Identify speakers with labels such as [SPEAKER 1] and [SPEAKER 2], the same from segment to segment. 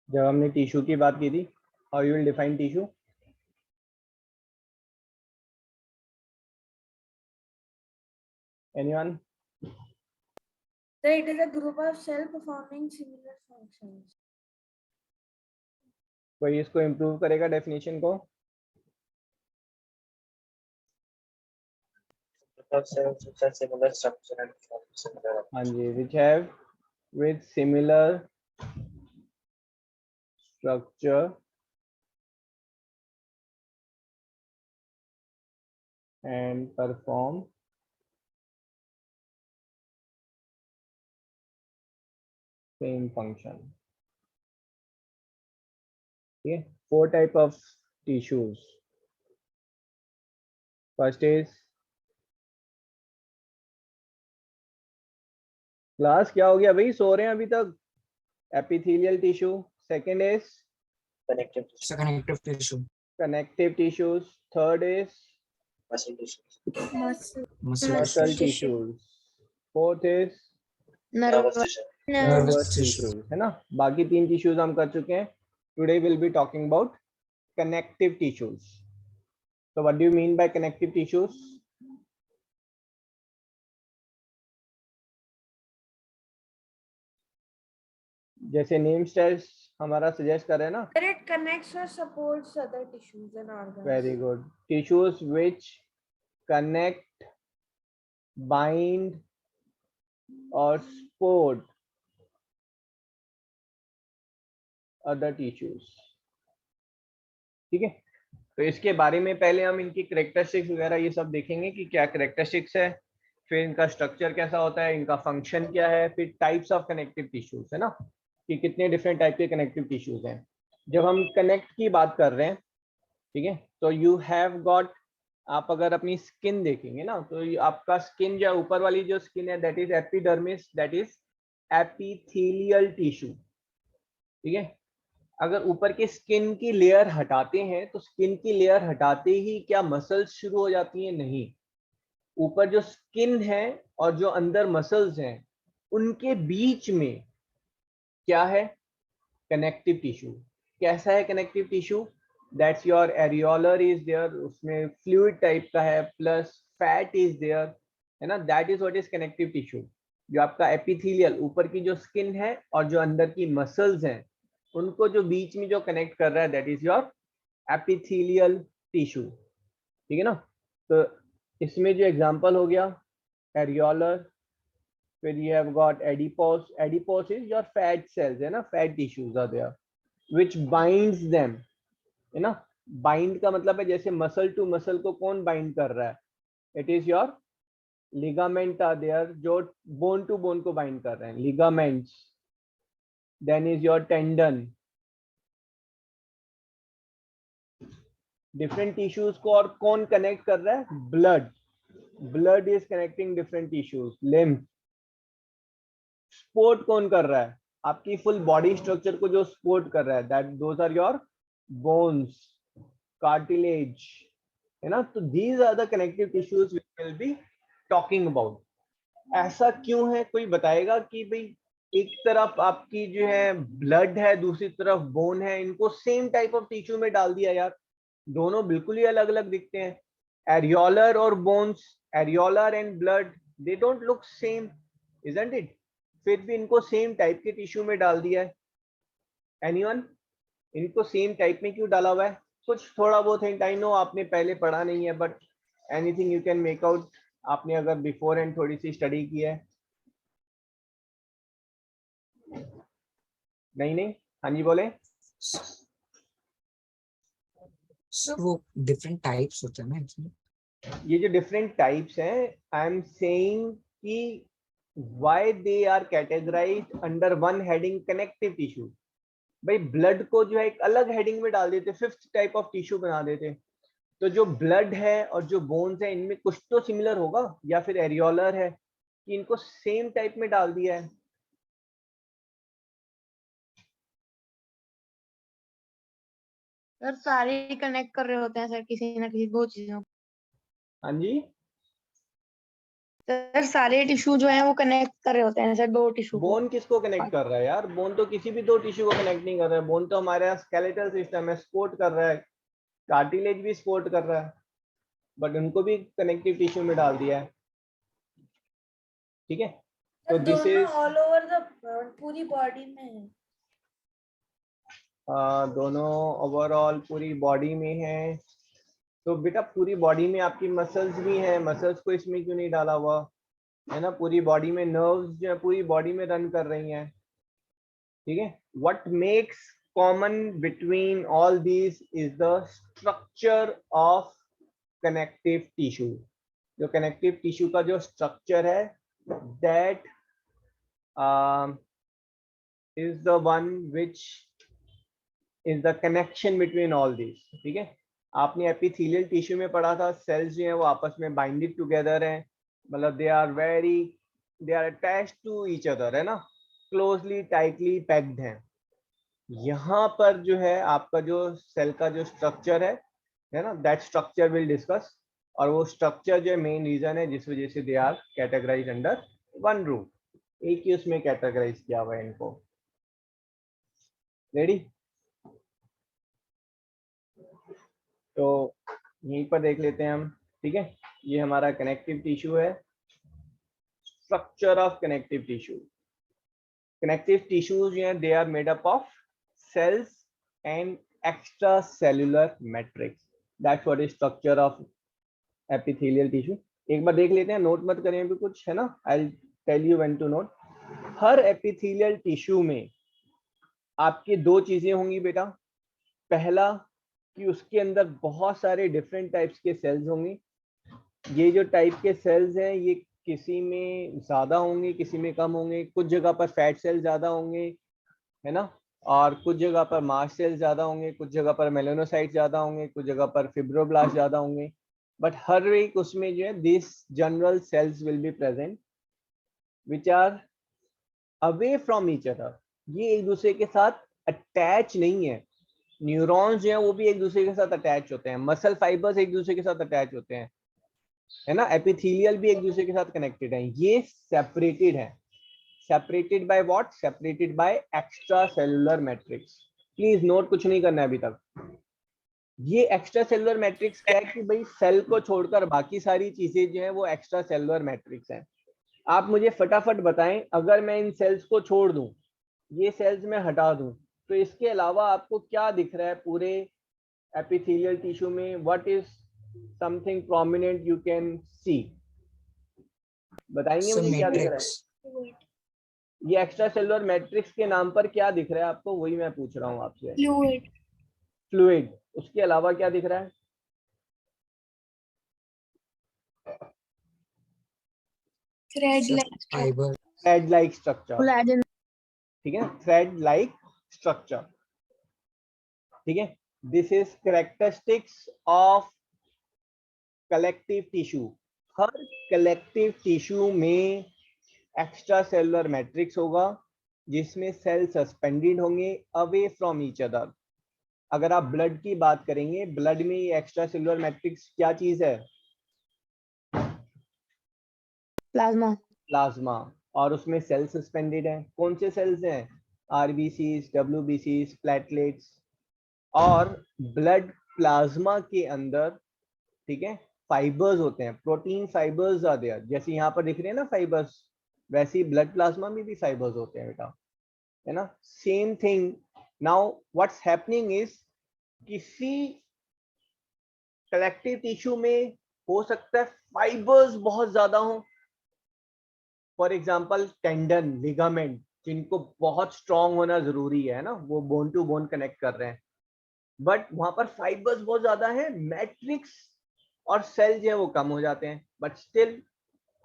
[SPEAKER 1] जब हमने टिश्यू की बात की थी, how you will define tissue? Anyone?
[SPEAKER 2] So it is a group of cells performing similar functions.
[SPEAKER 1] कोई इसको इम्प्रूव करेगा डेफिनेशन को?
[SPEAKER 3] cells which have similar structure and form similar.
[SPEAKER 1] हाँ जी, which have with similar structure and perform same function. Okay, 4 type of tissues. First is class क्या हो गया भाई, सो रहे हैं अभी तक? Epithelial tissue. Second is
[SPEAKER 3] Connective tissue,
[SPEAKER 4] connective tissue,
[SPEAKER 1] connective tissues. Third is
[SPEAKER 3] muscle tissues,
[SPEAKER 2] Muscle.
[SPEAKER 4] muscle
[SPEAKER 1] muscle
[SPEAKER 4] tissue,
[SPEAKER 1] tissues. Fourth is
[SPEAKER 3] nervous tissue.
[SPEAKER 4] nervous
[SPEAKER 1] nervous
[SPEAKER 4] tissue.
[SPEAKER 1] Tissues, है ना. बाकी 3 टिश्यूज हम कर चुके हैं. Today will be talking about connective tissues. So what do you mean by connective tissues? जैसे name styles हमारा suggest कर रहे हैं ना.
[SPEAKER 2] Where it connects or supports other tissues and organs.
[SPEAKER 1] Very good. Tissues which connect, bind or support other tissues. ठीक है. तो इसके बारे में पहले हम इनकी करेक्टरिस्टिक्स वगैरह ये सब देखेंगे कि क्या करेक्टरिस्टिक्स है, फिर इनका स्ट्रक्चर कैसा होता है, इनका फंक्शन क्या है, फिर टाइप्स ऑफ कनेक्टिव टिश्यूज, है ना, कि कितने डिफरेंट टाइप के कनेक्टिव टिश्यूज हैं. जब हम कनेक्ट की बात कर रहे हैं, ठीक है, तो यू हैव गॉट, आप अगर अपनी स्किन देखेंगे ना, तो आपका स्किन जो ऊपर वाली जो स्किन है that is epidermis, that is epithelial tissue. ठीक है. अगर ऊपर के स्किन की लेयर हटाते हैं तो स्किन की लेयर हटाते ही क्या मसल्स शुरू हो जाती हैं? नहीं. ऊपर जो स्किन है और जो अंदर मसल्स हैं उनके बीच में क्या है? Connective tissue. कैसा है connective tissue? That's your areolar is there, उसमें फ्लूइड टाइप का है, प्लस फैट इज देयर, है ना. That is what is connective tissue. जो आपका एपिथेलियल ऊपर की जो स्किन है और जो अंदर की मसल्स हैं उनको जो बीच में जो कनेक्ट कर रहा है that is your epithelial tissue. ठीक है ना. तो इसमें जो एग्जांपल हो गया एरियोलर, फिर you have got adipose. Adipose is your fat cells, है ना, fat tissues are there which binds them, है ना. bind का मतलब है जैसे मसल टू मसल को कौन बाइंड कर रहा है? It is your ligament are there जो बोन टू बोन को बाइंड कर रहे हैं, ligaments. Then is your tendon. Different tissues को और कौन कनेक्ट कर रहा है? Blood. Blood is connecting different tissues. Lymph. Support कौन कर रहा है? आपकी फुल बॉडी स्ट्रक्चर को जो सपोर्ट कर रहा है that those are your bones, cartilage, है ना. तो these are the connective tissues we will be talking about. ऐसा क्यों है, कोई बताएगा कि भाई एक तरफ आपकी जो है ब्लड है, दूसरी तरफ बोन है, इनको सेम टाइप ऑफ टिश्यू में डाल दिया यार, दोनों बिल्कुल ही अलग अलग दिखते हैं. एरियोलर और bones, areolar and blood, they don't look same, isn't it. फिर भी इनको सेम टाइप के टिश्यू में डाल दिया है. एनीवन? इनको सेम टाइप में क्यों डाला हुआ है? कुछ थोड़ा बहुत हिंट, आई नो आपने पहले पढ़ा नहीं है, but anything you can make out, आपने अगर बिफोर एंड थोड़ी सी स्टडी की है. नहीं. हाँ जी बोले.
[SPEAKER 4] सर वो different types होते हैं ना इसमें.
[SPEAKER 1] ये जो डिफरेंट टाइप्स हैं, आई एम सेइंग कि why they are categorized under one heading connective tissue. भाई ब्लड को जो है एक अलग हेडिंग में डाल देते, फिफ्थ टाइप ऑफ टिश्यू बना देते. तो जो ब्लड है और जो बोन्स है इनमें कुछ तो सिमिलर होगा, या फिर एरियोलर है कि इनको सेम टाइप में डाल दिया है.
[SPEAKER 5] सर सारे कनेक्ट कर रहे होते हैं सर किसी ना किसी दो चीजों.
[SPEAKER 1] हाँ जी.
[SPEAKER 5] सर सारे टिश्यू जो है वो कनेक्ट कर रहे होते हैं सर, दो टिश्यू को।
[SPEAKER 1] बोन किसको कनेक्ट कर रहा है यार? बोन तो किसी भी दो टिश्यू को कनेक्ट नहीं कर रहा है। बोन तो हमारे यहाँ स्केलेटल सिस्टम है, सपोर्ट कर रहा है, कार्टिलेज भी सपोर्ट कर रहा है, बट उनको भी कनेक्टिव टिश्यू में डाल दिया है। ठीक है, तो दिस
[SPEAKER 2] दोनों
[SPEAKER 1] इज
[SPEAKER 2] ऑल ओवर द पूरी बॉडी में है।
[SPEAKER 1] दोनों ओवरऑल पूरी बॉडी में है। तो बेटा पूरी बॉडी में आपकी मसल्स भी हैं, मसल्स को इसमें क्यों नहीं डाला हुआ है ना? पूरी बॉडी में नर्व्स जो है पूरी बॉडी में रन कर रही हैं। ठीक है, what makes common between all these is the structure of connective tissue. जो कनेक्टिव टिश्यू का जो स्ट्रक्चर है that is the one which is the connection between all these। ठीक है, आपने एपिथेलियल टिश्यू में पढ़ा था, सेल्स जो हैं वो आपस में बाइंडेड टुगेदर हैं, मतलब they are attached to each other, है ना, क्लोजली टाइटली पैक्ड हैं। यहाँ पर जो है आपका जो सेल का जो स्ट्रक्चर है ना, दैट स्ट्रक्चर विल डिस्कस। और वो स्ट्रक्चर जो मेन रीजन है जिस वजह से they are categorize under one roof, एक ही उसमें कैटेगराइज किया हुआ है इनको। रेडी? तो यहीं पर देख लेते हैं हम। ठीक है, ये हमारा कनेक्टिव टिश्यू है। Structure of connective tissue. Connective tissues जो हैं they are made up of cells and extracellular matrix, that's what is structure of epithelial tissue. एक बार देख लेते हैं, नोट मत करें अभी कुछ, है ना, I will tell you when to note. हर एपिथेलियल टिश्यू में आपकी दो चीजें होंगी बेटा। पहला कि उसके अंदर बहुत सारे डिफरेंट टाइप्स के सेल्स होंगे। ये जो टाइप के सेल्स हैं ये किसी में ज्यादा होंगे, किसी में कम होंगे। कुछ जगह पर फैट सेल ज्यादा होंगे, है ना, और कुछ जगह पर मास्ट सेल ज्यादा होंगे, कुछ जगह पर मेलानोसाइट ज्यादा होंगे, कुछ जगह पर फिब्रोब्लास्ट ज्यादा होंगे। बट हर एक उसमें जो है this general cells will be present which are away from each other. ये एक दूसरे के साथ अटैच नहीं है। न्यूरॉन्स जो है वो भी एक दूसरे के साथ अटैच होते हैं, मसल फाइबर्स एक दूसरे के साथ अटैच होते हैं, है ना, एपिथेलियल भी एक दूसरे के साथ कनेक्टेड है। ये सेपरेटेड है। Separated by what? Separated by extracellular matrix. Please note कुछ नहीं करना है अभी तक। ये एक्स्ट्रा सेलुलर मैट्रिक्स क्या है कि भाई सेल को छोड़कर बाकी सारी चीजें जो है वो एक्स्ट्रा सेलुलर मैट्रिक्स है। आप मुझे फटाफट बताएं, अगर मैं इन सेल्स को छोड़ दूं, ये सेल्स मैं हटा दूं, तो इसके अलावा आपको क्या दिख रहा है पूरे एपिथेलियल टिश्यू में? What is something prominent you can see? बताएंगे
[SPEAKER 4] So
[SPEAKER 1] मुझे क्या दिख रहा
[SPEAKER 4] matrix.
[SPEAKER 1] है? ये एक्स्ट्रा सेलुलर मैट्रिक्स के नाम पर क्या दिख रहा है आपको, वही मैं पूछ रहा हूँ आपसे।
[SPEAKER 2] फ्लूइड।
[SPEAKER 1] फ्लूइड। उसके अलावा क्या दिख रहा है?
[SPEAKER 2] Thread
[SPEAKER 4] So
[SPEAKER 2] like
[SPEAKER 4] fiber.
[SPEAKER 1] Thread like structure.
[SPEAKER 5] Collagen.
[SPEAKER 1] ठीक है, थ्रेड लाइक स्ट्रक्चर। ठीक है, this is characteristics of collective tissue. Her collective tissue में एक्स्ट्रा सेलुलर मैट्रिक्स होगा जिसमें सेल सस्पेंडेड होंगे अवे फ्रॉम ईच अदर। अगर आप ब्लड की बात करेंगे, ब्लड में ये एक्स्ट्रा सेलुलर मैट्रिक्स क्या चीज है?
[SPEAKER 5] प्लाज्मा।
[SPEAKER 1] प्लाज्मा। और उसमें सेल सस्पेंडेड है। कौन से सेल्स हैं? आरबीसीज, डब्ल्यूबीसीज, प्लेटलेट्स। और ब्लड प्लाज्मा के अंदर, ठीक है, फाइबर्स होते हैं, प्रोटीन फाइबर्स आर देयर। जैसे यहाँ पर दिख रहे हैं ना फाइबर्स, वैसे ही ब्लड प्लाज्मा में भी फाइबर्स होते हैं बेटा, है ना, same thing. Now what's happening is किसी कलेक्टिव टिश्यू में हो सकता है फाइबर्स बहुत ज्यादा हो, फॉर एग्जांपल टेंडन, लिगामेंट, जिनको बहुत स्ट्रांग होना जरूरी है ना, वो बोन टू बोन कनेक्ट कर रहे हैं, बट वहां पर फाइबर्स बहुत ज्यादा है, मैट्रिक्स और सेल जो है वो कम हो जाते हैं, बट स्टिल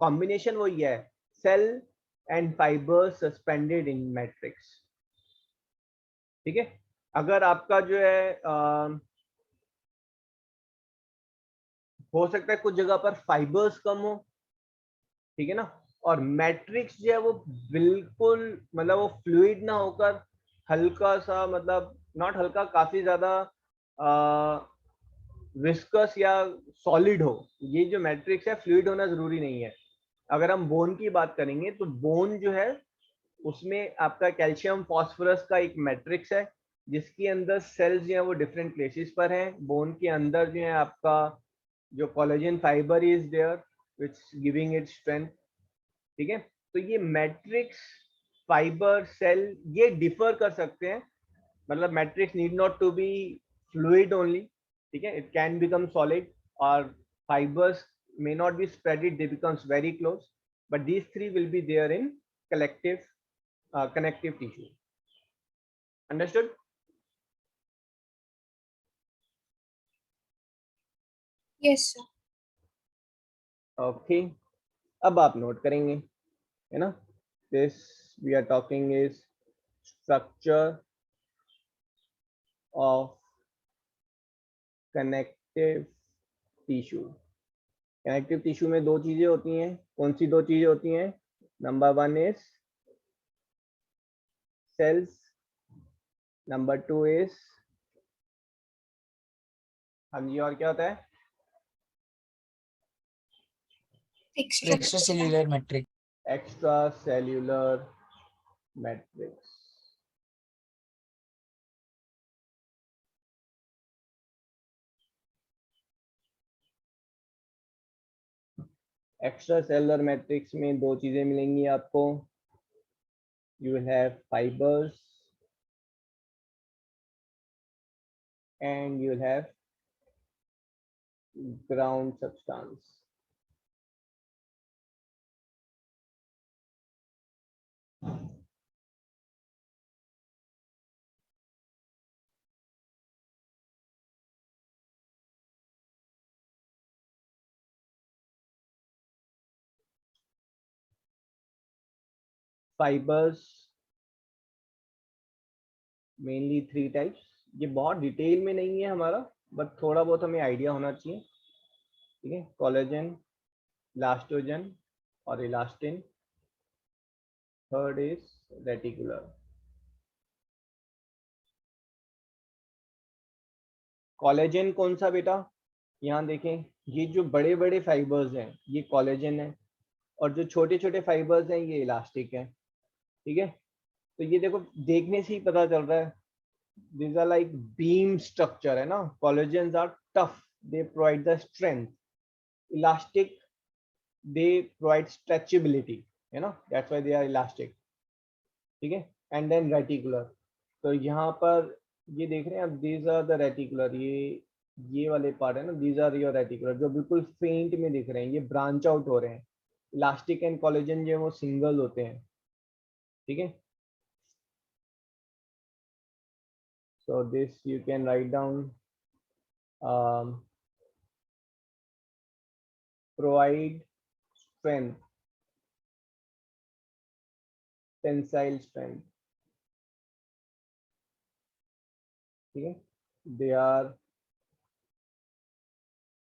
[SPEAKER 1] कॉम्बिनेशन वही है, cell and fibres suspended in matrix. ठीक है, अगर आपका जो है हो सकता है कुछ जगह पर फाइबर्स कम हो, ठीक है ना, और मैट्रिक्स जो है वो बिल्कुल मतलब वो फ्लूइड ना होकर हल्का सा, मतलब नॉट हल्का, काफी ज्यादा विस्कस या सॉलिड हो। ये जो मैट्रिक्स है फ्लूइड होना जरूरी नहीं है। अगर हम बोन की बात करेंगे तो बोन जो है उसमें आपका कैल्शियम फॉस्फोरस का एक मैट्रिक्स है जिसके अंदर सेल्स जो है वो डिफरेंट प्लेसेस पर हैं। बोन के अंदर जो है आपका जो collagen fibre is there which giving it strength. ठीक है, तो ये मैट्रिक्स फाइबर सेल ये डिफर कर सकते हैं, मतलब matrix need not to be fluid only. ठीक है, इट कैन बिकम सॉलिड और fibres may not be spreaded, they becomes very close, but these three will be there in collective connective tissue. Understood?
[SPEAKER 2] Yes, sir.
[SPEAKER 1] Okay, अब आप note करेंगे, है ना? This we are talking is structure of connective tissue. Connective tissue में दो चीजें होती हैं। कौन सी दो चीजें होती हैं? Number 1 is cells, number 2 is, हाँ जी, और क्या होता है?
[SPEAKER 4] Extracellular matrix.
[SPEAKER 1] Extracellular matrix. Extracellular matrix में दो चीजें मिलेंगी आपको। You will have fibres and you will have ground substance. Fibres mainly 3 types. ये बहुत डिटेल में नहीं है हमारा, बट थोड़ा बहुत हमें आइडिया होना चाहिए। ठीक है, कोलेजन, इलास्टोजन और elastin. Third is reticular. Collagen कौन सा बेटा? यहाँ देखें, ये जो बड़े बड़े फाइबर्स हैं ये कोलेजन है, और जो छोटे छोटे फाइबर्स हैं ये इलास्टिक है। ठीक है, तो ये देखो, देखने से ही पता चल रहा है, these are like beam structure, है ना? Collagens are tough, they provide the strength. Elastic, they provide stretchability, है ना? That's why they are elastic. ठीक है, and then reticular, तो यहाँ पर ये देख रहे हैं आप, these are the reticular, ये वाले पार्ट है ना, these are your reticular जो बिल्कुल फेंट में दिख रहे हैं, ये ब्रांच आउट हो रहे हैं। इलास्टिक एंड कोलेजन जो है वो सिंगल होते हैं। ठीक है, so this you can write down, provide strength, tensile strength. ठीक है, they are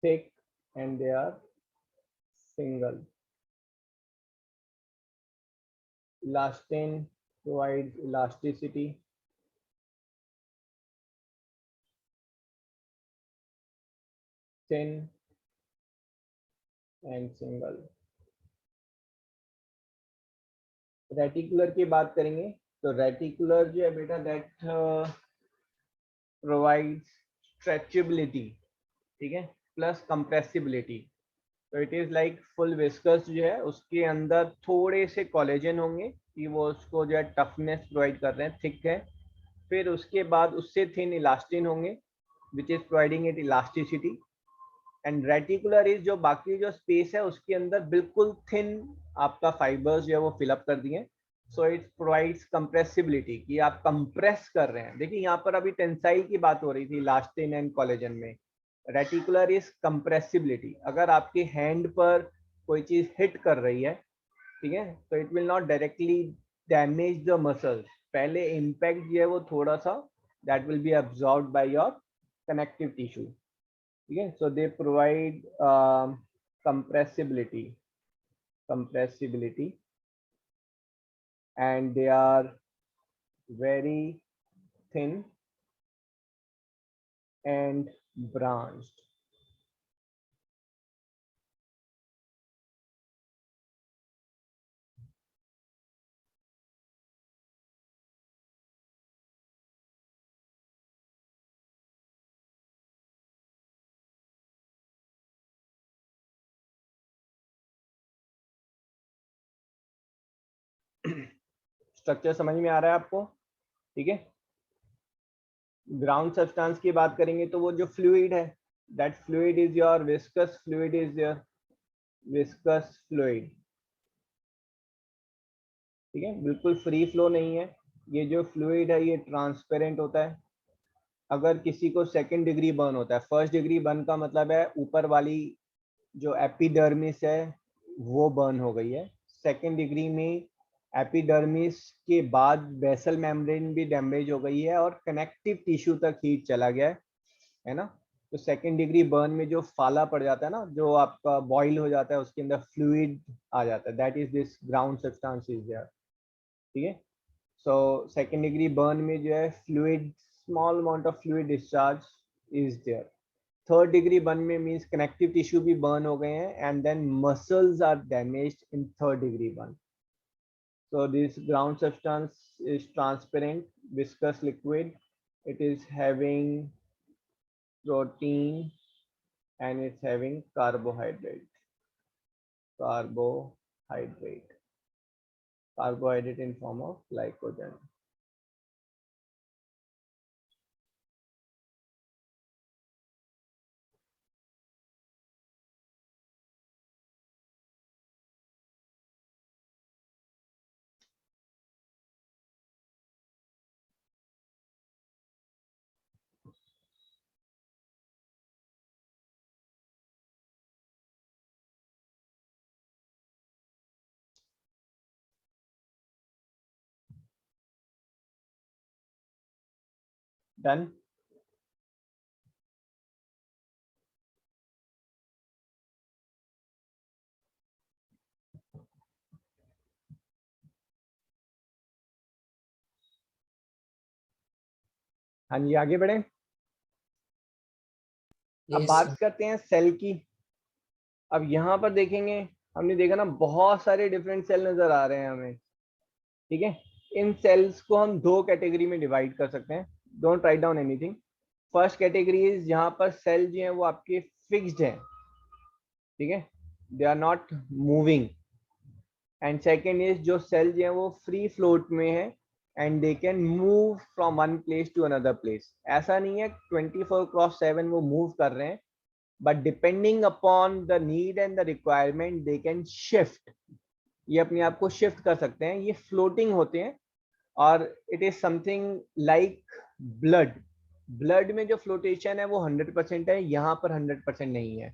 [SPEAKER 1] thick and they are single. Elastin provides elasticity. Thin and single. Reticular की बात करेंगे तो रेटिकुलर जो है बेटा, दैट प्रोवाइड्स स्ट्रेचेबिलिटी, ठीक है, प्लस कंप्रेसिबिलिटी। तो it is like full viscous जो है, उसके अंदर थोड़े से कोलेजन होंगे कि वो उसको जो है टफनेस प्रोवाइड कर रहे हैं, थिक है। फिर उसके बाद उससे थिन इलास्टिन होंगे which is providing it elasticity. And reticular is जो बाकी जो स्पेस है उसके अंदर बिल्कुल थिन आपका फाइबर्स जो है वो फिलअप कर दिए। सो इट प्रोवाइड्स कंप्रेसिबिलिटी, कि आप कंप्रेस कर रहे हैं। देखिए यहाँ पर अभी टेंसाइल की बात हो रही थी इलास्टिन एंड कोलेजन में। रेटिकुलर इज कंप्रेसिबिलिटी, अगर आपके हैंड पर कोई चीज हिट कर रही है, ठीक है, तो it will not directly damage the muscles, पहले इम्पैक्ट जो है वो थोड़ा सा that will be absorbed by your connective tissue. ठीक है, so they provide compressibility and they are very thin and branched. स्ट्रक्चर समझ में आ रहा है आपको? ठीक है, ग्राउंड सब्सटेंस की बात करेंगे तो वो जो फ्लूइड है, that fluid is your viscous fluid, is your viscous fluid. ठीक है, बिल्कुल फ्री फ्लो नहीं है। ये जो फ्लूइड है ये ट्रांसपेरेंट होता है। अगर किसी को सेकंड डिग्री बर्न होता है, फर्स्ट डिग्री बर्न का मतलब है ऊपर वाली जो एपिडर्मिस है वो बर्न हो गई है। सेकंड डिग्री में एपिडर्मिस के बाद बेसल मेम्ब्रेन भी डैमेज हो गई है और कनेक्टिव टिश्यू तक हीट चला गया है ना। तो सेकंड डिग्री बर्न में जो फाला पड़ जाता है ना, जो आपका बॉइल हो जाता है, उसके अंदर फ्लूइड आ जाता है, that is this ground substance is there. ठीक है, सो सेकंड डिग्री बर्न में जो है fluid, small amount of fluid discharge is there. Third degree burn में मींस कनेक्टिव टिश्यू भी बर्न हो गए हैं and then muscles are damaged in third degree burn. So this ground substance is transparent, viscous liquid. It is having protein and it's having carbohydrate. Carbohydrate in form of glycogen. Done. हाँ जी, आगे बढ़े। अब
[SPEAKER 4] Yes,
[SPEAKER 1] बात
[SPEAKER 4] sir.
[SPEAKER 1] करते हैं cell की। अब यहाँ पर देखेंगे, हमने देखा ना बहुत सारे डिफरेंट सेल नजर आ रहे हैं हमें। ठीक है, इन सेल्स को हम दो कैटेगरी में डिवाइड कर सकते हैं। Don't write down anything. First category is यहाँ पर सेल जो है वो आपके फिक्स्ड हैं। ठीक है, they are not moving. And second is जो सेल जो है वो फ्री फ्लोट में है and they can move from one place to another place. ऐसा नहीं है 24/7 वो मूव कर रहे हैं, but depending upon the need and the requirement they can shift. ये अपने आप को शिफ्ट कर सकते हैं, ये फ्लोटिंग होते हैं। और it is something like blood में जो फ्लोटेशन है वो 100% है, यहाँ पर 100% नहीं है,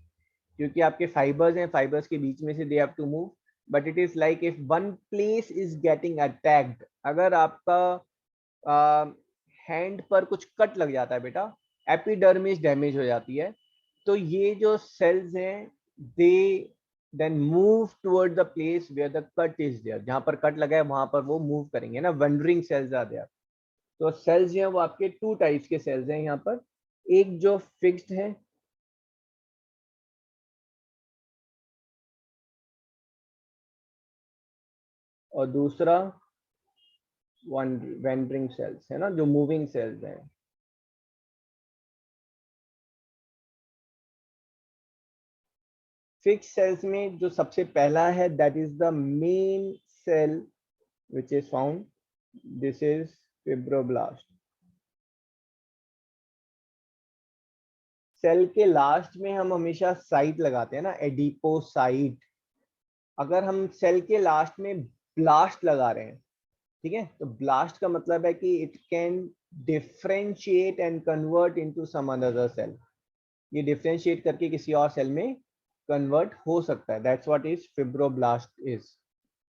[SPEAKER 1] क्योंकि आपके फाइबर्स हैं, फाइबर्स के बीच में से they have to move. But it is like if one place is getting attacked, अगर आपका हैंड पर कुछ कट लग जाता है बेटा, एपिडर्मिस डैमेज हो जाती है, तो ये जो सेल्स हैं they then move toward the place where the cut is there. जहां पर कट लगा है वहां पर वो मूव करेंगे ना, वंडरिंग सेल्स आर देयर। तो सेल्स जो है वो आपके टू टाइप्स के सेल्स हैं यहाँ पर, एक जो फिक्स्ड है और दूसरा वैंडरिंग सेल्स है ना, जो मूविंग सेल्स हैं। फिक्स सेल्स में जो सबसे पहला है that is the main cell which is found, this is fibroblast। Cell के लास्ट में हम हमेशा साइट लगाते हैं ना, एडिपोसाइट। अगर हम सेल के लास्ट में ब्लास्ट लगा रहे हैं, ठीक है, तो ब्लास्ट का मतलब है कि it can differentiate and convert into some other cell. ये डिफरेंशिएट करके किसी और सेल में कन्वर्ट हो सकता है, that's what is fibroblast is.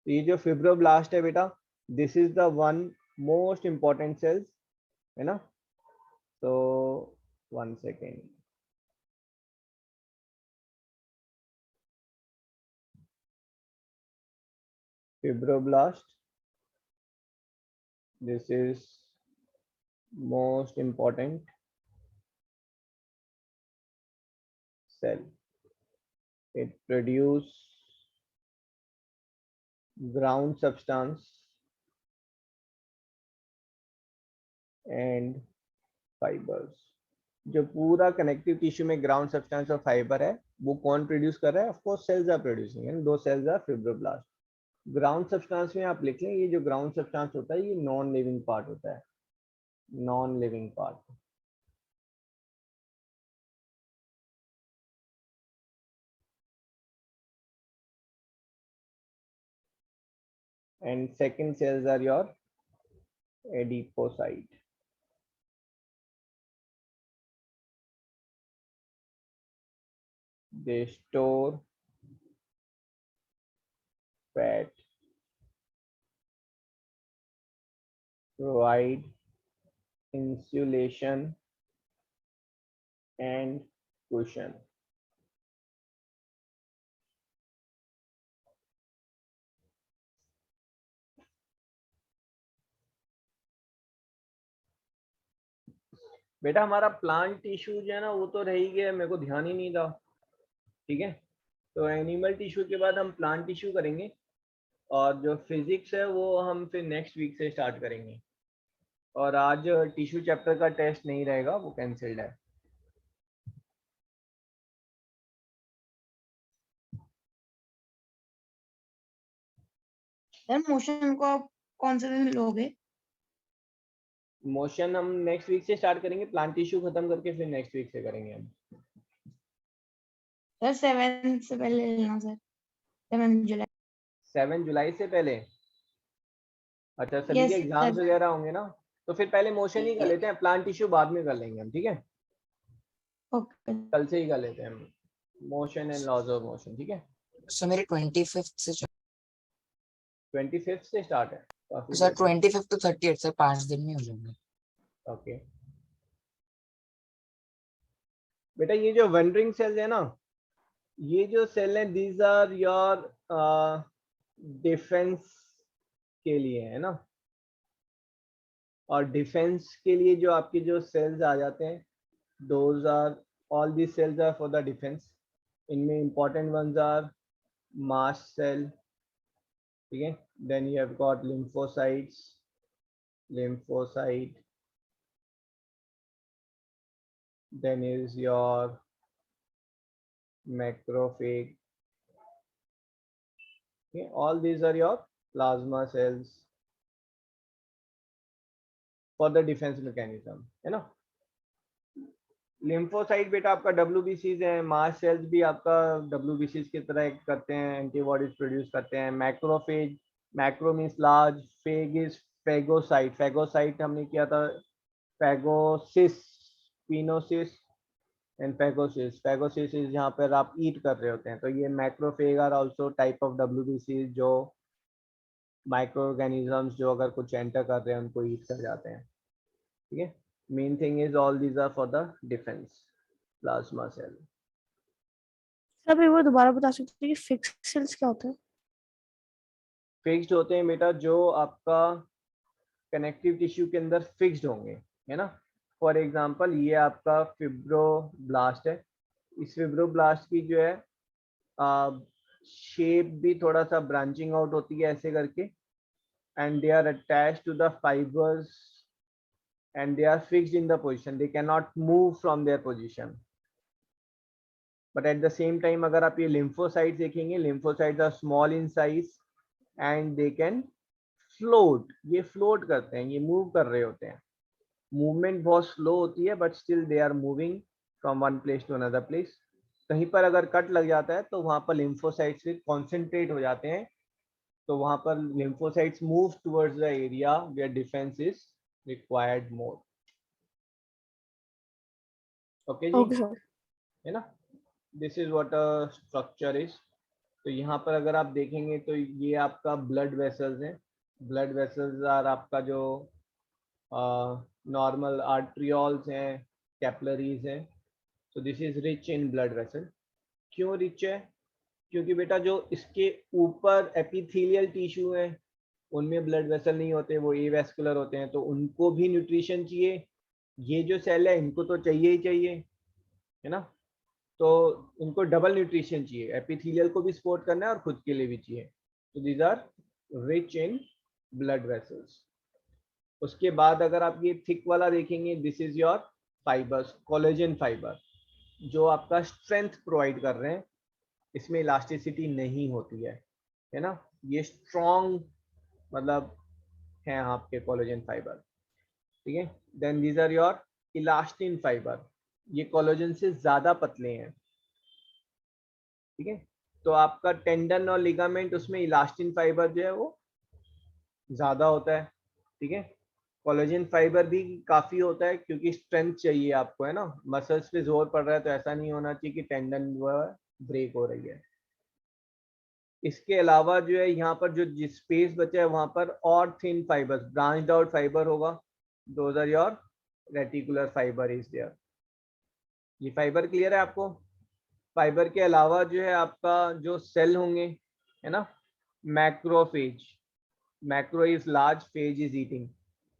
[SPEAKER 1] तो ये जो फिब्रोब्लास्ट है बेटा, this is the one most important cells, है ना। तो 1 second, fibroblast, this is most important cell. It produce ground substance and fibers। जो पूरा कनेक्टिव टिश्यू में ग्राउंड सब्सटेंस और फाइबर है वो कौन प्रोड्यूस कर रहा है? Of course cells are producing, and दो cells are fibroblast. Ground substance में आप लिख लें, ये जो ग्राउंड सब्सटेंस होता है ये नॉन लिविंग पार्ट होता है, non living part. And second cells are your adipocyte. They store fat, provide insulation and cushion. बेटा हमारा प्लांट टिश्यू जो है ना वो तो रह ही गया, मेरे को ध्यान ही नहीं था, ठीक है। तो एनिमल टिश्यू के बाद हम प्लांट टिश्यू करेंगे, और जो फिजिक्स है वो हम फिर नेक्स्ट वीक से स्टार्ट करेंगे। और आज टिश्यू चैप्टर का टेस्ट नहीं रहेगा, वो कैंसिल्ड है।
[SPEAKER 5] सर मोशन को आप कौन से दिन लोगे?
[SPEAKER 1] मोशन हम नेक्स्ट वीक से स्टार्ट करेंगे, प्लांट टिश्यू खत्म करके फिर नेक्स्ट वीक से करेंगे हम।
[SPEAKER 5] सर 7 से पहले लेना सर, 7 जुलाई।
[SPEAKER 1] 7 जुलाई से पहले? अच्छा, सभी
[SPEAKER 5] Yes,
[SPEAKER 1] के एग्जाम्स
[SPEAKER 5] sir.
[SPEAKER 1] वगैरह होंगे ना, तो फिर पहले मोशन ही कर लेते हैं, प्लांट टिश्यू बाद में कर लेंगे हम, ठीक है।
[SPEAKER 5] ओके
[SPEAKER 1] कल से ही कर लेते हैं हम motion and laws of motion, ठीक है।
[SPEAKER 4] सर मेरे 25th से
[SPEAKER 1] 25th से स्टार्ट है काफी
[SPEAKER 4] sir
[SPEAKER 1] there.
[SPEAKER 4] 25th to 30th sir 5 दिन में हो जाएंगे।
[SPEAKER 1] ओके बेटा, ये जो वंडरिंग सेल्स है ना, ये जो सेल है दीज आर योर डिफेंस के लिए है ना, और डिफेंस के लिए जो आपके जो सेल्स आ जाते हैं, those are all these cells are for the defence. इनमें important ones are mast cell, ठीक है, then you have got lymphocytes, lymphocyte, then is your macrophage, okay, all these are your plasma cells for the defense mechanism, है ना। Lymphocyte बेटा आपका WBCs है, mast cells भी आपका WBCs की तरह एक्ट करते हैं, एंटीबॉडीज प्रोड्यूस करते हैं। Macrophage, macro means large, phage is phagocyte, phagocyte हमने किया था फेगोसिस, पिनोसिस एंड फेगोसिस। फेगोसिस इज जहाँ पर आप ईट कर रहे होते हैं, तो ये macrophage are also type of WBCs जो माइक्रो ऑर्गेनिजम्स जो अगर कुछ एंटर कर रहे हैं उनको ईट कर जाते हैं, ठीक है। Main thing is all these are for the defence plasma cell.
[SPEAKER 2] Sir वो दोबारा बता सकते हैं कि फिक्स्ड सेल्स क्या होते हैं?
[SPEAKER 1] फिक्स्ड होते हैं बेटा जो आपका कनेक्टिव टिश्यू के अंदर फिक्स्ड होंगे, है ना। फॉर एग्जांपल ये आपका फिब्रोब्लास्ट है, इस फिब्रोब्लास्ट की जो है शेप भी थोड़ा सा ब्रांचिंग आउट होती है ऐसे करके, and they are attached to the fibres and they are fixed in the position, they cannot move from their position. But at the same time अगर आप ये lymphocytes देखेंगे, lymphocytes are small in size and they can float, ये float करते हैं, ये move कर रहे होते हैं, movement बहुत slow होती है but still they are moving from one place to another place. कहीं पर अगर कट लग जाता है तो वहाँ पर lymphocytes से concentrate हो जाते हैं, तो वहाँ पर lymphocytes move towards the area where defense is required more. Okay जी,
[SPEAKER 2] ओके सर।
[SPEAKER 1] है ना। This is what a structure is. तो यहाँ पर अगर आप देखेंगे तो ये आपका ब्लड वेसल्स हैं, ब्लड वेसल्स आर आपका जो नॉर्मल आर्ट्रियोल्स हैं, कैपिलरीज हैं। तो this is rich in blood vessel. क्यों रिच है? क्योंकि बेटा जो इसके ऊपर एपिथेलियल टिश्यू है उनमें ब्लड वेसल नहीं होते, वो एवेस्कुलर होते हैं, तो उनको भी न्यूट्रिशन चाहिए। ये जो सेल है इनको तो चाहिए ही चाहिए, है ना। तो इनको डबल न्यूट्रिशन चाहिए, एपिथेलियल को भी सपोर्ट करना है और खुद के लिए भी चाहिए। तो these are rich in blood vessels. उसके बाद अगर आप ये थिक वाला देखेंगे, this is your fibres, collagen fibre, जो आपका स्ट्रेंथ प्रोवाइड कर रहे हैं, इसमें इलास्टिसिटी नहीं होती है ना। ये स्ट्रॉन्ग मतलब हैं आपके कोलेजन फाइबर, ठीक है। Then these are your elastin fibre, ये कोलेजन से ज्यादा पतले हैं, ठीक है। तो आपका टेंडन और लिगामेंट उसमें इलास्टिन फाइबर जो है वो ज्यादा होता है, ठीक है। कोलेजन फाइबर भी काफी होता है क्योंकि स्ट्रेंथ चाहिए आपको, है ना, मसल्स पे जोर पड़ रहा है तो ऐसा नहीं होना चाहिए कि टेंडन ब्रेक हो रही है। इसके अलावा जो है यहाँ पर जो जिस स्पेस बचा है वहां पर और thin fibres, branched out fibre होगा, those are your reticular fibre is there. ये फाइबर क्लियर है आपको? फाइबर के अलावा जो है आपका जो सेल होंगे, है ना, macrophage, macro is large, phase is eating,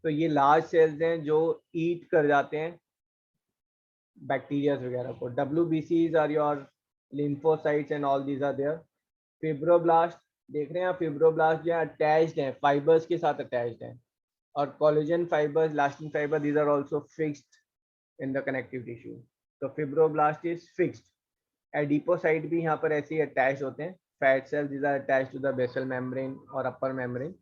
[SPEAKER 1] तो ये लार्ज सेल्स हैं जो ईट कर जाते हैं बैक्टीरिया वगैरह को। WBCs are your lymphocytes and all these are there. Fibroblast देख रहे हैं आप, फिब्रोब्लास्ट जो है अटैच्ड है, फाइबर्स के साथ अटैच्ड है, और collagen fibres, elastin fibre, these are also fixed in the connective tissue. तो फिब्रोब्लास्ट इज फिक्स्ड। एडिपोसाइट भी यहाँ पर ऐसे ही अटैच होते हैं, fat cells these are attached to the basal membrane और अपर मेम्ब्रेन।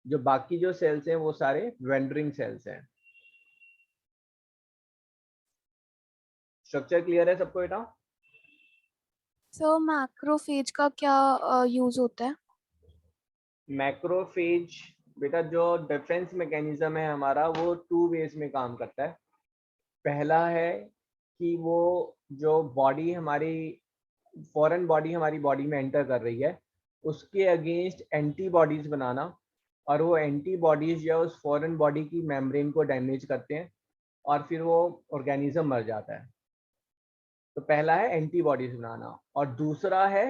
[SPEAKER 1] जो बाकी जो सेल्स हैं वो सारे वेंडरिंग सेल्स हैं। स्ट्रक्चर क्लियर है सबको बेटा?
[SPEAKER 6] सो मैक्रोफेज का क्या यूज होता है?
[SPEAKER 1] मैक्रोफेज बेटा जो डिफेंस मैकेनिज्म है हमारा वो 2 वेज में काम करता है। पहला है कि वो जो बॉडी हमारी, फॉरेन बॉडी हमारी बॉडी में एंटर कर रही है, उसके अगेंस्ट एंटीबॉडीज बनाना, और वो एंटीबॉडीज जो उस फॉरेन बॉडी की मेम्ब्रेन को डैमेज करते हैं और फिर वो ऑर्गेनिज्म मर जाता है। तो पहला है एंटीबॉडीज बनाना, और दूसरा है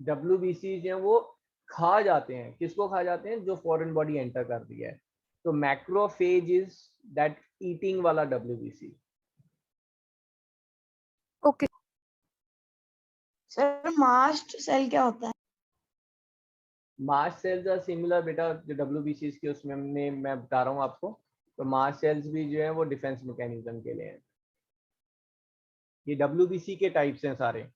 [SPEAKER 1] WBC जो वो खा जाते हैं। किसको खा जाते हैं? जो फॉरेन बॉडी एंटर कर रही है। तो मैक्रोफेज इज दैट ईटिंग वाला WBC।
[SPEAKER 6] Okay.
[SPEAKER 5] Sir mast cell क्या होता है?
[SPEAKER 1] मास्ट सेल्स आर सिमिलर बेटा, जो WBC की उसमें मैं बता रहा हूँ आपको। तो मास्ट सेल्स भी जो है वो डिफेंस मैकेनिज्म के लिए हैं। ये WBC के टाइप्स हैं सारे।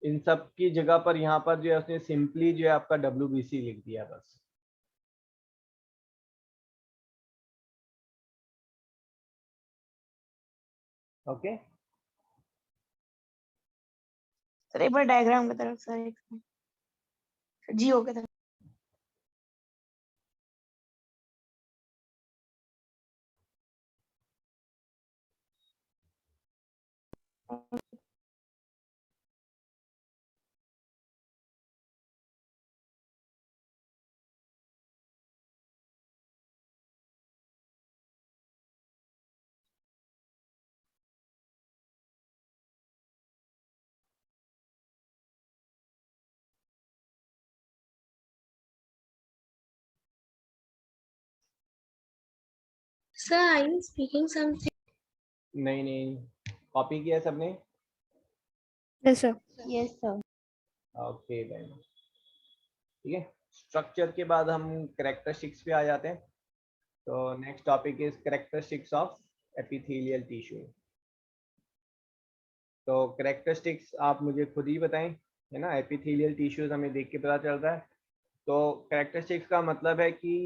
[SPEAKER 1] इन सब की जगह पर यहाँ पर जो है उसने सिंपली जो है आपका WBC लिख दिया बस। ओके
[SPEAKER 5] सर एक बार डायग्राम की तरफ सर, एक जियो की तरफ।
[SPEAKER 2] Sir, are you speaking something?
[SPEAKER 1] नहीं नहीं, कॉपी किया सबने?
[SPEAKER 6] Yes sir.
[SPEAKER 2] Yes, sir.
[SPEAKER 1] Okay then, ठीक है। स्ट्रक्चर के बाद हम कैरेक्टरिस्टिक्स पे आ जाते हैं। तो next topic is characteristics of epithelial tissue. तो कैरेक्टरिस्टिक्स आप मुझे खुद ही बताएं, है ना, एपिथेलियल टिश्यूज हमें देख के पता चल रहा है। तो कैरेक्टरिस्टिक्स का मतलब है कि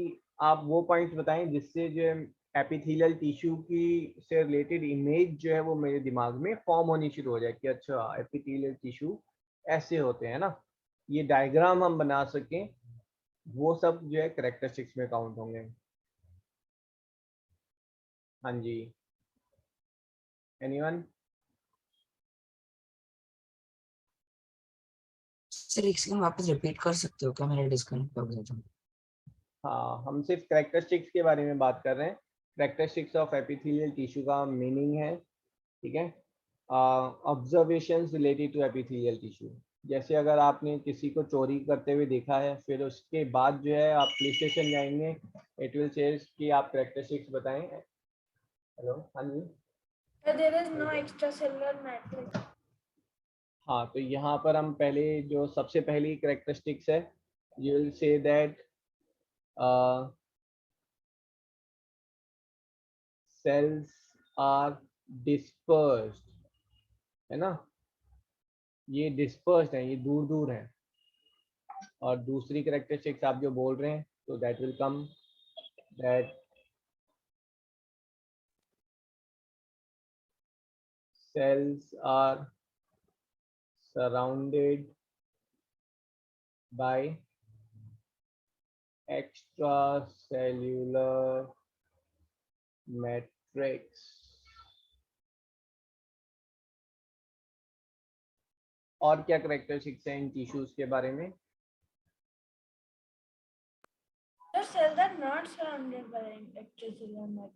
[SPEAKER 1] आप वो पॉइंट्स बताएं जिससे जो एपिथेलियल टिश्यू की से रिलेटेड इमेज जो है वो मेरे दिमाग में फॉर्म होनी शुरू हो जाए कि अच्छा एपिथेलियल टिश्यू ऐसे होते हैं ना, ये डायग्राम हम बना सकें, वो सब जो है कैरेक्टरिस्टिक्स में काउंट होंगे। हाँ जी, एनीवन?
[SPEAKER 4] सर एक सेकंड वापस रिपीट कर सकते हो क्या? मैंने डिस्कनेक्ट हो गया था।
[SPEAKER 1] हाँ, हम सिर्फ कैरेक्टरिस्टिक्स के बारे में बात कर रहे हैं। कैरेक्टरिस्टिक्स ऑफ एपिथेलियल टिश्यू का मीनिंग है, ठीक है, observations related to epithelial tissue. जैसे अगर आपने किसी को चोरी करते हुए देखा है, फिर उसके बाद जो है आप पुलिस स्टेशन जाएंगे, इट विल से कि आप कैरेक्टरिस्टिक्स बताएं। हेलो, हाँ जी।
[SPEAKER 2] There is no extracellular matrix.
[SPEAKER 1] हाँ, तो यहाँ पर हम पहले जो सबसे पहली कैरेक्टरिस्टिक्स है, you will see that cells are dispersed, है ना, ये डिस्पर्स्ड है, ये दूर दूर है, और दूसरी करेक्टरिस्टिक्स आप जो बोल रहे हैं, तो that will come that cells are surrounded by extracellular matrix. और क्या करेक्टरिस्टिक्स हैं इन टिश्यूज के बारे में?
[SPEAKER 2] The cells are not surrounded by extracellular matrix.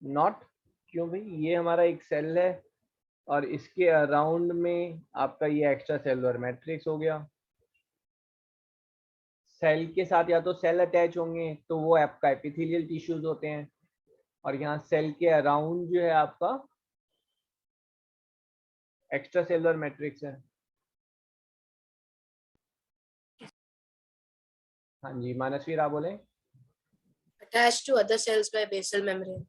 [SPEAKER 1] Not, क्यों भाई? ये हमारा एक सेल है और इसके अराउंड में आपका ये एक्स्ट्रा सेलुलर मैट्रिक्स हो गया। सेल के साथ या तो सेल अटैच होंगे तो वो आपका एपिथेलियल टिश्यूज होते हैं, और यहाँ सेल के अराउंड जो है आपका एक्स्ट्रा सेलुलर मैट्रिक्स है। हाँ जी, मानसवीर आप बोले।
[SPEAKER 7] Attached to other cells by basal membrane.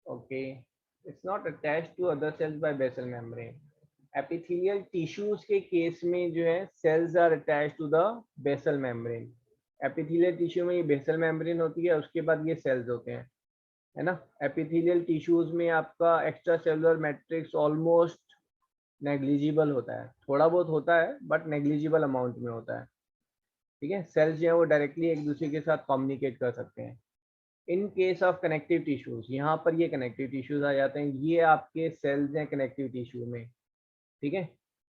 [SPEAKER 1] Okay, it's not attached to other cells by basal membrane. Epithelial tissues के केस में जो है cells are attached to the basal membrane. Epithelial tissue में ये basal membrane होती है, उसके बाद ये cells होते हैं, है ना। Epithelial tissues में आपका extracellular matrix almost negligible होता है, थोड़ा बहुत होता है but negligible amount में होता है, ठीक है। cells जो है वो डायरेक्टली एक दूसरे के साथ कम्युनिकेट कर सकते हैं। In case of connective tissues, यहाँ पर ये कनेक्टिव टिश्यूज आ जाते हैं, ये आपके सेल्स हैं कनेक्टिव टिश्यू में, ठीक है।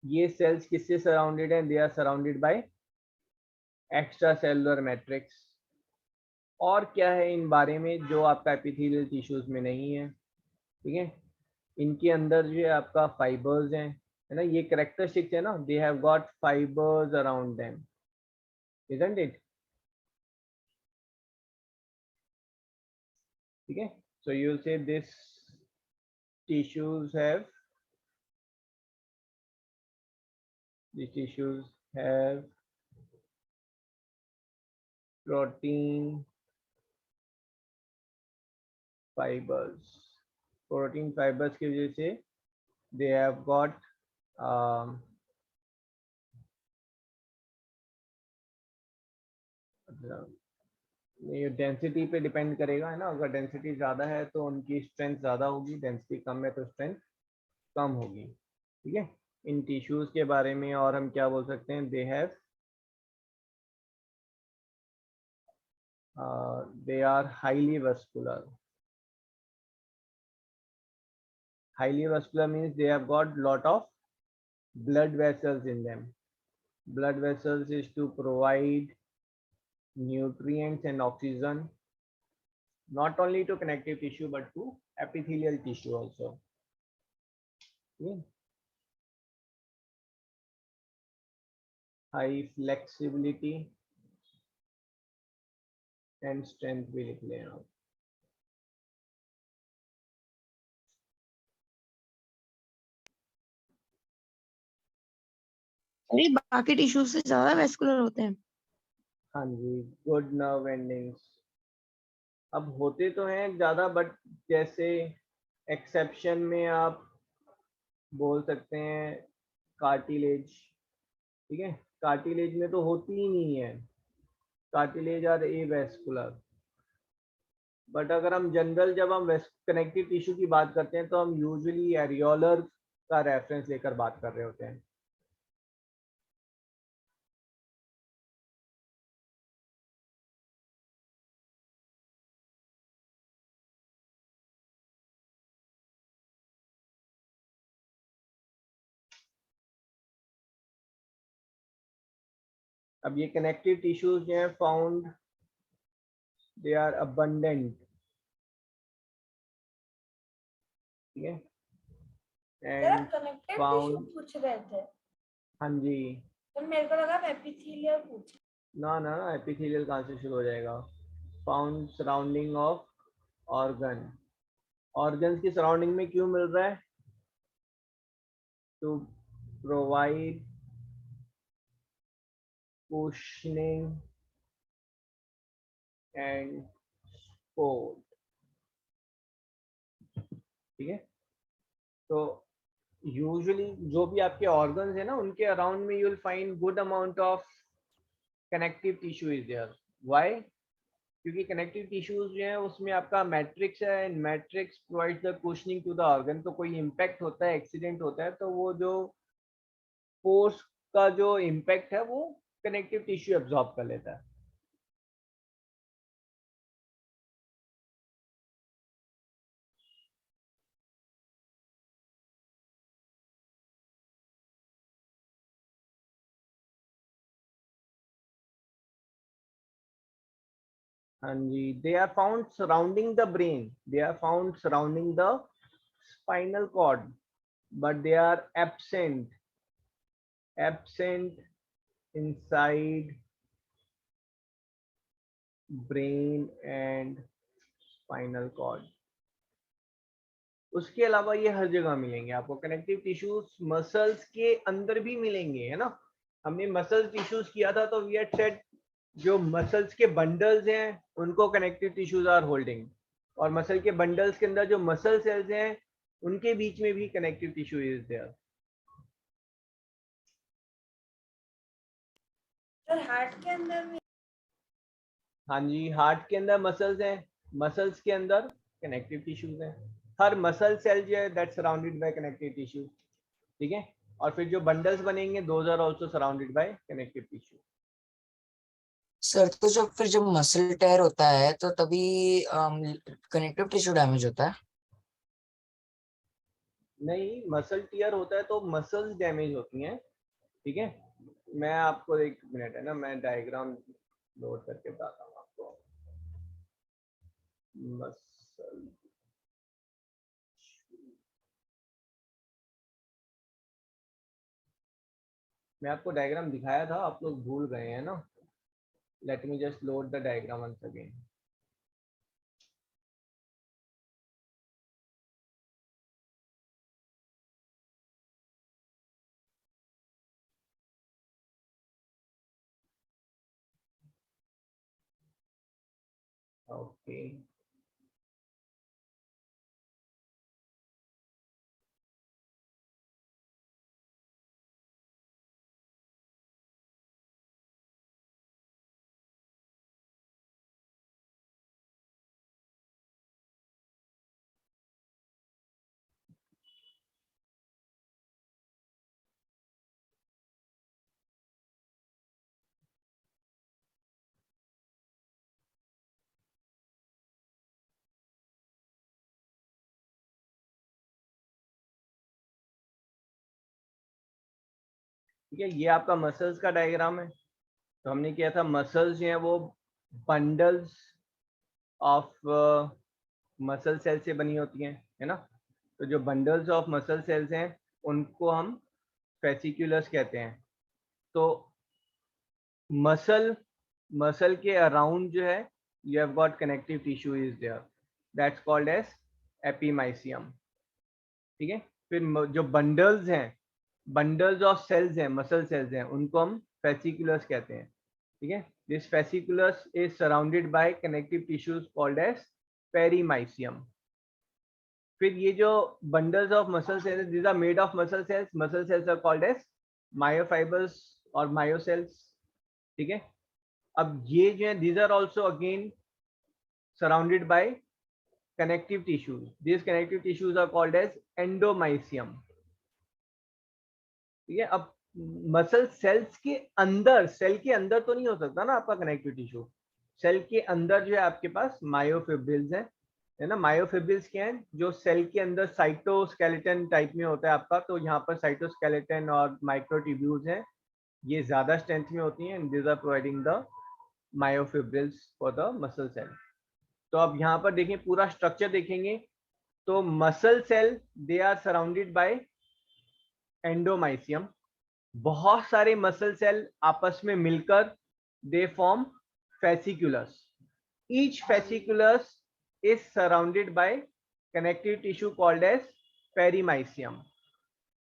[SPEAKER 1] ये सेल्स किससे सराउंडेड हैं? They are surrounded by extracellular matrix. और क्या है इन बारे में जो आपका एपिथेलियल टिश्यूज में नहीं है, ठीक है। इनके अंदर जो है आपका फाइबर्स हैं, है ना। ये कैरेक्टरिस्टिक्स है ना, they have got fibres around them, isn't it? ठीक है। सो यू विल से this tissues have protein fibers. Protein fibers की वजह से they have got ये डेंसिटी पे डिपेंड करेगा, है ना। अगर डेंसिटी ज़्यादा है तो उनकी स्ट्रेंथ ज़्यादा होगी, डेंसिटी कम है तो स्ट्रेंथ कम होगी, ठीक है। इन टिश्यूज के बारे में और हम क्या बोल सकते हैं? They are highly vascular. Highly vascular means they have got lot of blood vessels in them. Blood vessels is to provide nutrients and oxygen not only to connective tissue but to epithelial tissue also. Okay. High flexibility and strength भी लिख लें आप।
[SPEAKER 5] अरे बाकी tissues से ज्यादा vascular होते हैं।
[SPEAKER 1] हाँ जी, गुड नर्व एंडिंग्स। अब होते तो हैं ज़्यादा, बट जैसे एक्सेप्शन में आप बोल सकते हैं कार्टिलेज, ठीक है। कार्टिलेज में तो होती ही नहीं है, कार्टिलेज आर एवेस्कुलर। बट अगर हम जनरल जब हम कनेक्टिव टिश्यू की बात करते हैं तो हम यूजुअली एरियोलर का रेफरेंस लेकर बात कर रहे होते हैं। अब ये कनेक्टिव टिश्यूज जो हैं फाउंड, दे आर अबंडेंट, ठीक है। एंड
[SPEAKER 2] कनेक्टिव
[SPEAKER 1] found-
[SPEAKER 2] टिश्यू पूछ रहे थे,
[SPEAKER 1] हाँ जी,
[SPEAKER 2] तो मेरे को लगा एपिथेलियल पूछ।
[SPEAKER 1] ना ना ना, एपिथेलियल कहाँ से शुरू हो जाएगा? Found surrounding of organ. Organs की सराउंडिंग में क्यों मिल रहा है? To provide cushioning and support, ठीक है। तो यूजुअली जो भी आपके ऑर्गन्स है ना, उनके अराउंड में you will find good amount of connective tissue is there. Why? क्योंकि कनेक्टिव टिश्यूज जो है उसमें आपका मैट्रिक्स है, and matrix provides the cushioning to the organ. तो कोई इम्पैक्ट होता है, एक्सीडेंट होता है, तो वो जो फोर्स का जो इम्पैक्ट है वो कनेक्टिव टिश्यू एब्जॉर्ब कर लेता है. हाँ जी, they are found surrounding the brain, they are found surrounding the spinal cord, but they are absent inside brain and spinal cord. उसके अलावा ये हर जगह मिलेंगे आपको. कनेक्टिव टिश्यूज मसल्स के अंदर भी मिलेंगे, है ना. हमने मसल टिश्यूज किया था तो वी हैड सेड जो मसल्स के बंडल्स हैं उनको कनेक्टिव टिश्यूज आर होल्डिंग, और मसल के बंडल्स के अंदर जो मसल सेल्स हैं उनके बीच में भी connective tissue is there.
[SPEAKER 2] Sir heart के अंदर भी.
[SPEAKER 1] हाँ जी, हार्ट के अंदर मसल्स हैं, मसल्स के अंदर कनेक्टिव टिश्यूज हैं. हर मसल सेल जो है that surrounded by connective tissue. ठीक है. और फिर जो बंडल्स बनेंगे those are also surrounded by connective tissue.
[SPEAKER 4] Sir तो जब मसल टेयर होता है तो तभी कनेक्टिव टिश्यू डैमेज होता है?
[SPEAKER 1] नहीं, मसल टियर होता है तो मसल्स डैमेज होती हैं. ठीक है. मैं आपको एक मिनट है ना, मैं डायग्राम लोड करके बताता हूँ आपको. मसल मैं आपको डायग्राम दिखाया था, आप लोग भूल गए हैं ना. Let me just load the diagram once again. Okay. ठीक है, ये आपका मसल्स का डायग्राम है. तो हमने किया था मसल्स जो है वो बंडल्स ऑफ मसल सेल से बनी होती हैं, है ना. तो जो बंडल्स ऑफ मसल सेल्स हैं उनको हम फेसिकुलस कहते हैं. तो मसल के अराउंड जो है you have got connective tissue is there, that's called as epimysium. ठीक है. फिर जो बंडल्स हैं, बंडल्स ऑफ सेल्स हैं, मसल सेल्स हैं, उनको हम फेसिकुलस कहते हैं. ठीक है. This fasciculus is surrounded by connective tissues called as perimysium. फिर ये जो bundles of muscle cells, these are made of muscle cells. Muscle cells are called as myofibers और myocells. ठीक है. अब ये जो है these are also again surrounded by connective tissues. These connective tissues are called as endomysium. ठीक है. अब मसल सेल्स के अंदर, सेल के अंदर तो नहीं हो सकता ना आपका कनेक्टिव टिश्यू. सेल के अंदर जो है आपके पास मायोफिब्रिल्स हैं, है ना. मायोफिब्रिल्स क्या है? जो सेल के अंदर साइटोस्केलेटन टाइप में होता है आपका. तो यहाँ पर साइटोस्केलेटन और माइक्रोट्यूब्यूल्स हैं, ये ज्यादा स्ट्रेंथ में होती हैं, and these are providing the myofibrils for the muscle cell. तो अब यहाँ पर देखें, पूरा स्ट्रक्चर देखेंगे तो muscle cell they are surrounded by endomysium. बहुत सारे मसल सेल आपस में मिलकर they form fasciculus. Each fasciculus is surrounded by connective tissue called as perimysium.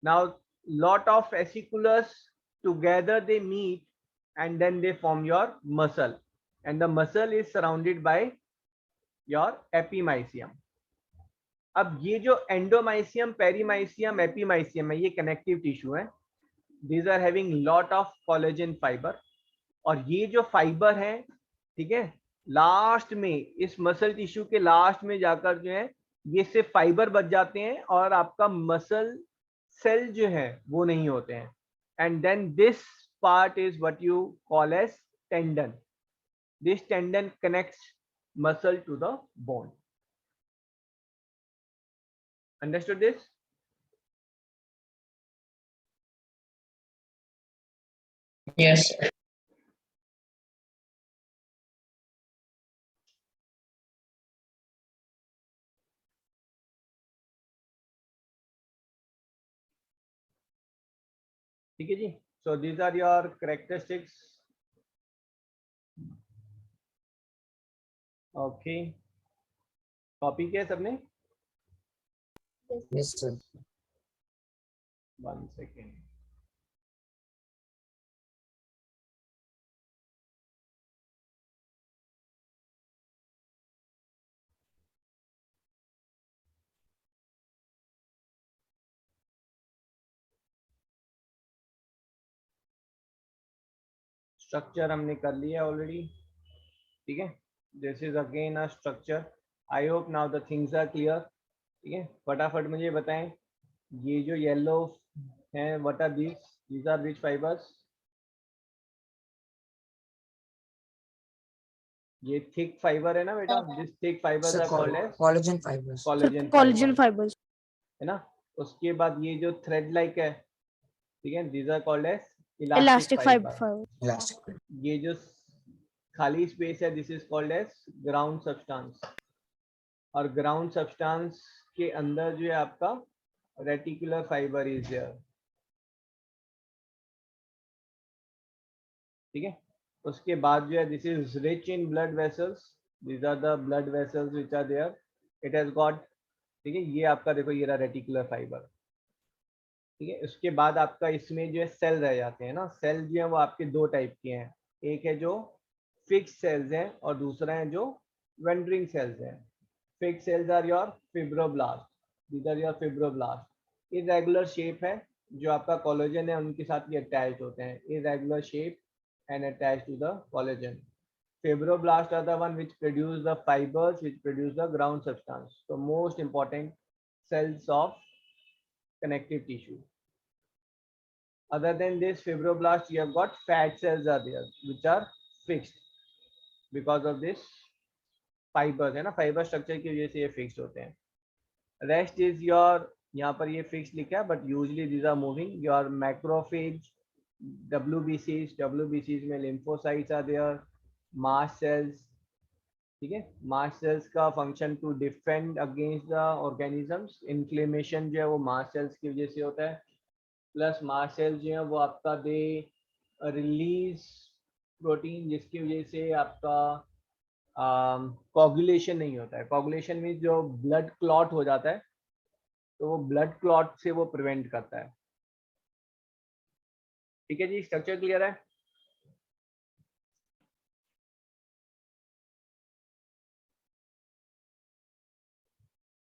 [SPEAKER 1] Now lot of fasciculus together they meet and then they form your muscle, and the muscle is surrounded by your epimysium. अब ये जो endomysium, perimysium, epimysium है, ये connective tissue है. These are having lot of collagen fibre. और ये जो fibre है, ठीक है, लास्ट में इस मसल टिश्यू के लास्ट में जाकर जो है ये सिर्फ फाइबर बच जाते हैं और आपका मसल सेल जो है वो नहीं होते हैं. And then this part is what you call as tendon. This tendon connects muscle to the bone. Understood this?
[SPEAKER 3] Yes.
[SPEAKER 1] ठीक है जी. So these are your characteristics. Okay, copy किया सबने?
[SPEAKER 4] Yes, sir.
[SPEAKER 1] 1 second. स्ट्रक्चर हमने कर लिया already. ठीक है, this is again a structure. I hope now the things are clear. ठीक है, फटाफट मुझे बताएं, ये जो येलो है, what are these are which fibres? ये थिक फाइबर है ना बेटा. This thick fibres
[SPEAKER 4] Sir,
[SPEAKER 1] are called as
[SPEAKER 4] collagen fibers.
[SPEAKER 1] Collagen
[SPEAKER 2] fibers.
[SPEAKER 1] है ना. उसके बाद ये जो थ्रेड लाइक है, ठीक है, these are called as
[SPEAKER 2] Elastic
[SPEAKER 1] fibre.
[SPEAKER 2] fiber.
[SPEAKER 4] Elastic.
[SPEAKER 1] ये जो खाली स्पेस है, this is called as ground substance. और ग्राउंड सब्सटेंस के अंदर जो है आपका रेटिकुलर फाइबर इज देयर. ठीक है, उसके बाद जो है this is rich in blood vessels. These are the blood vessels which are there. It has got, ठीक है, ये आपका देखो ये रहा रेटिकुलर फाइबर. ठीक है, उसके बाद आपका इसमें जो है सेल रह जाते हैं ना. सेल जो है वो आपके दो टाइप के हैं. एक है जो फिक्स सेल्स हैं और दूसरा है जो वेंडरिंग सेल्स हैं. Fix cells are your fibroblast. These are your fibroblast. Irregular shape है, जो आपका कोलेजन है उनके साथ ये अटैच होते हैं. Irregular shape and attached to the collagen. Fibroblasts are the one which produce the fibers which produce the ground substance. So most important cells of connective tissue. Other than this fibroblasts, you have got fat cells are there which are fixed because of this fibers है ना. Fibre structure की वजह से ये fixed होते हैं. Rest is your, यहाँ पर ये फिक्स लिखा है but usually these are moving. Your macrophage, WBCs में lymphocytes are there, mast cells. ठीक है, mast cells का function to defend against the organisms. Inflammation जो है वो mast cells की वजह से होता है. प्लस mast cells जो है वो आपका दे रिलीज प्रोटीन जिसकी वजह से आपका कोगुलेशन नहीं होता है. कोगुलेशन में जो ब्लड क्लॉट हो जाता है तो वो ब्लड क्लॉट से वो प्रिवेंट करता है. ठीक है जी, स्ट्रक्चर क्लियर है?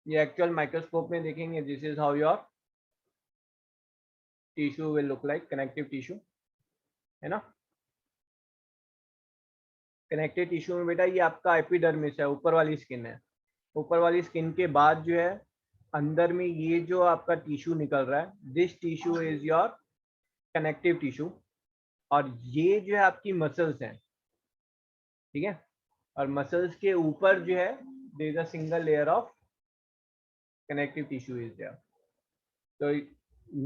[SPEAKER 1] ये एक्चुअल माइक्रोस्कोप में देखेंगे. This is how your tissue will look like. Connective tissue है ना. कनेक्टिव टिश्यू में बेटा ये आपका एपिडर्मिस है, ऊपर वाली स्किन है. ऊपर वाली स्किन के बाद जो है अंदर में ये जो आपका टिश्यू निकल रहा है, this tissue is your connective tissue. और ये जो है आपकी मसल्स हैं. ठीक है, और मसल्स के ऊपर जो है there is a single layer of connective tissue is there. So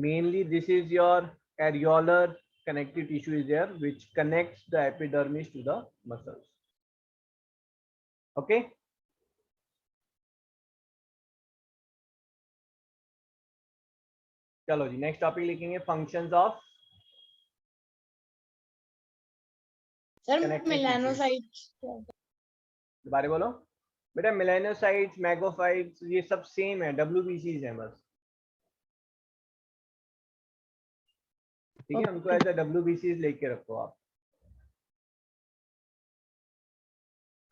[SPEAKER 1] mainly this is your areolar connective tissue is there which connects the epidermis to the muscles. Okay, चलो जी नेक्स्ट टॉपिक लिखेंगे. Functions of
[SPEAKER 5] sir
[SPEAKER 1] Connective
[SPEAKER 5] melanocytes.
[SPEAKER 1] दोबारा बोलो बेटा. Melanocytes, मैगोफाइट्स ये सब same है, WBCs हैं बस. ठीक है, उनको ऐसा WBCs लेके रखो आप.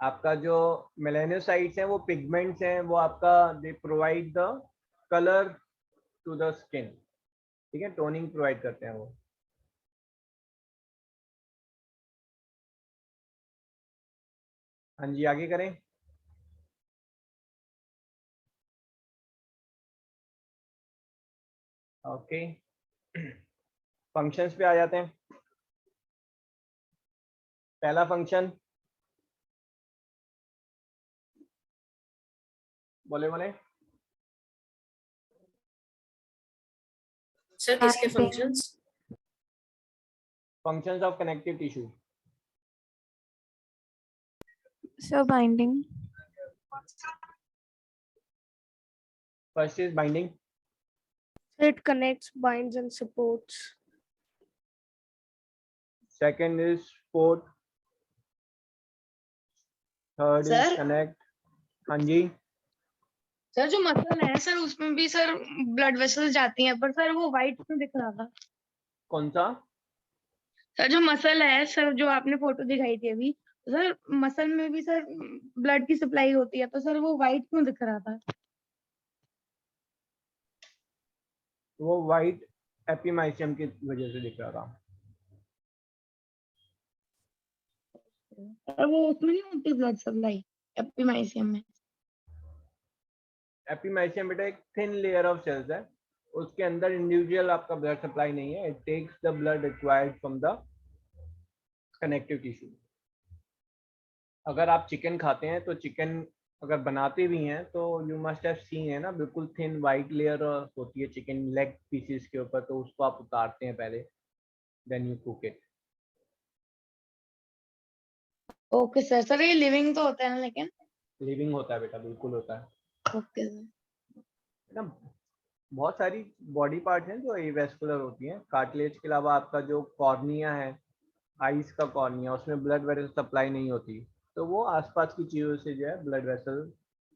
[SPEAKER 1] आपका जो मेलानोसाइट्स हैं वो पिगमेंट्स हैं, वो आपका they provide the colour to the skin, ठीक है, टोनिंग प्रोवाइड करते हैं वो। हाँ जी, आगे करें। ओके, फंक्शंस पे आ जाते हैं। पहला फंक्शन, बोले बोले।
[SPEAKER 7] सर किसके
[SPEAKER 6] Binding.
[SPEAKER 7] functions?
[SPEAKER 1] Functions of connective tissue.
[SPEAKER 6] So binding.
[SPEAKER 1] First is binding,
[SPEAKER 2] It connects, binds, and supports.
[SPEAKER 1] Second is support, third is
[SPEAKER 7] Sir?
[SPEAKER 1] Connect. हाँ जी,
[SPEAKER 5] सर जो मसल है सर उसमें भी सर ब्लड वेसल्स जाती हैं, पर सर वो वाइट क्यों दिख रहा था?
[SPEAKER 1] कौन सा?
[SPEAKER 5] सर जो मसल है सर, जो आपने फोटो दिखाई थी अभी, सर मसल में भी सर ब्लड की सप्लाई होती है, तो सर वो वाइट क्यों दिख रहा था?
[SPEAKER 1] वो वाइट एपिमाइसियम की वजह से दिख रहा था।
[SPEAKER 5] सर वो उसमें नहीं होती ब्लड सप्लाई, एपिमाइसियम में?
[SPEAKER 1] एपिमाइसियम बेटा एक थिन लेयर ऑफ सेल्स है, उसके अंदर इंडिविजुअल आपका ब्लड सप्लाई नहीं है, it takes the blood required from the connective tissue. अगर आप चिकन खाते हैं तो चिकन अगर बनाते भी हैं तो यू मस्ट हैव सीन है ना, बिल्कुल थिन वाइट लेयर होती है चिकन लेग पीसेस के ऊपर, तो उसको आप उतारते हैं पहले, then you cook it.
[SPEAKER 5] Okay sir. Sir ये लिविंग तो होता है ना लेकिन?
[SPEAKER 1] लिविंग होता है बेटा, बिल्कुल होता है।
[SPEAKER 5] Okay sir.
[SPEAKER 1] ना बहुत सारी बॉडी पार्ट्स हैं जो एवेस्कुलर होती हैं। कार्टिलेज के अलावा आपका जो कॉर्निया है, आइस का कॉर्निया, उसमें ब्लड वेसल सप्लाई नहीं होती, तो वो आसपास की चीज़ों से जो है ब्लड वेसल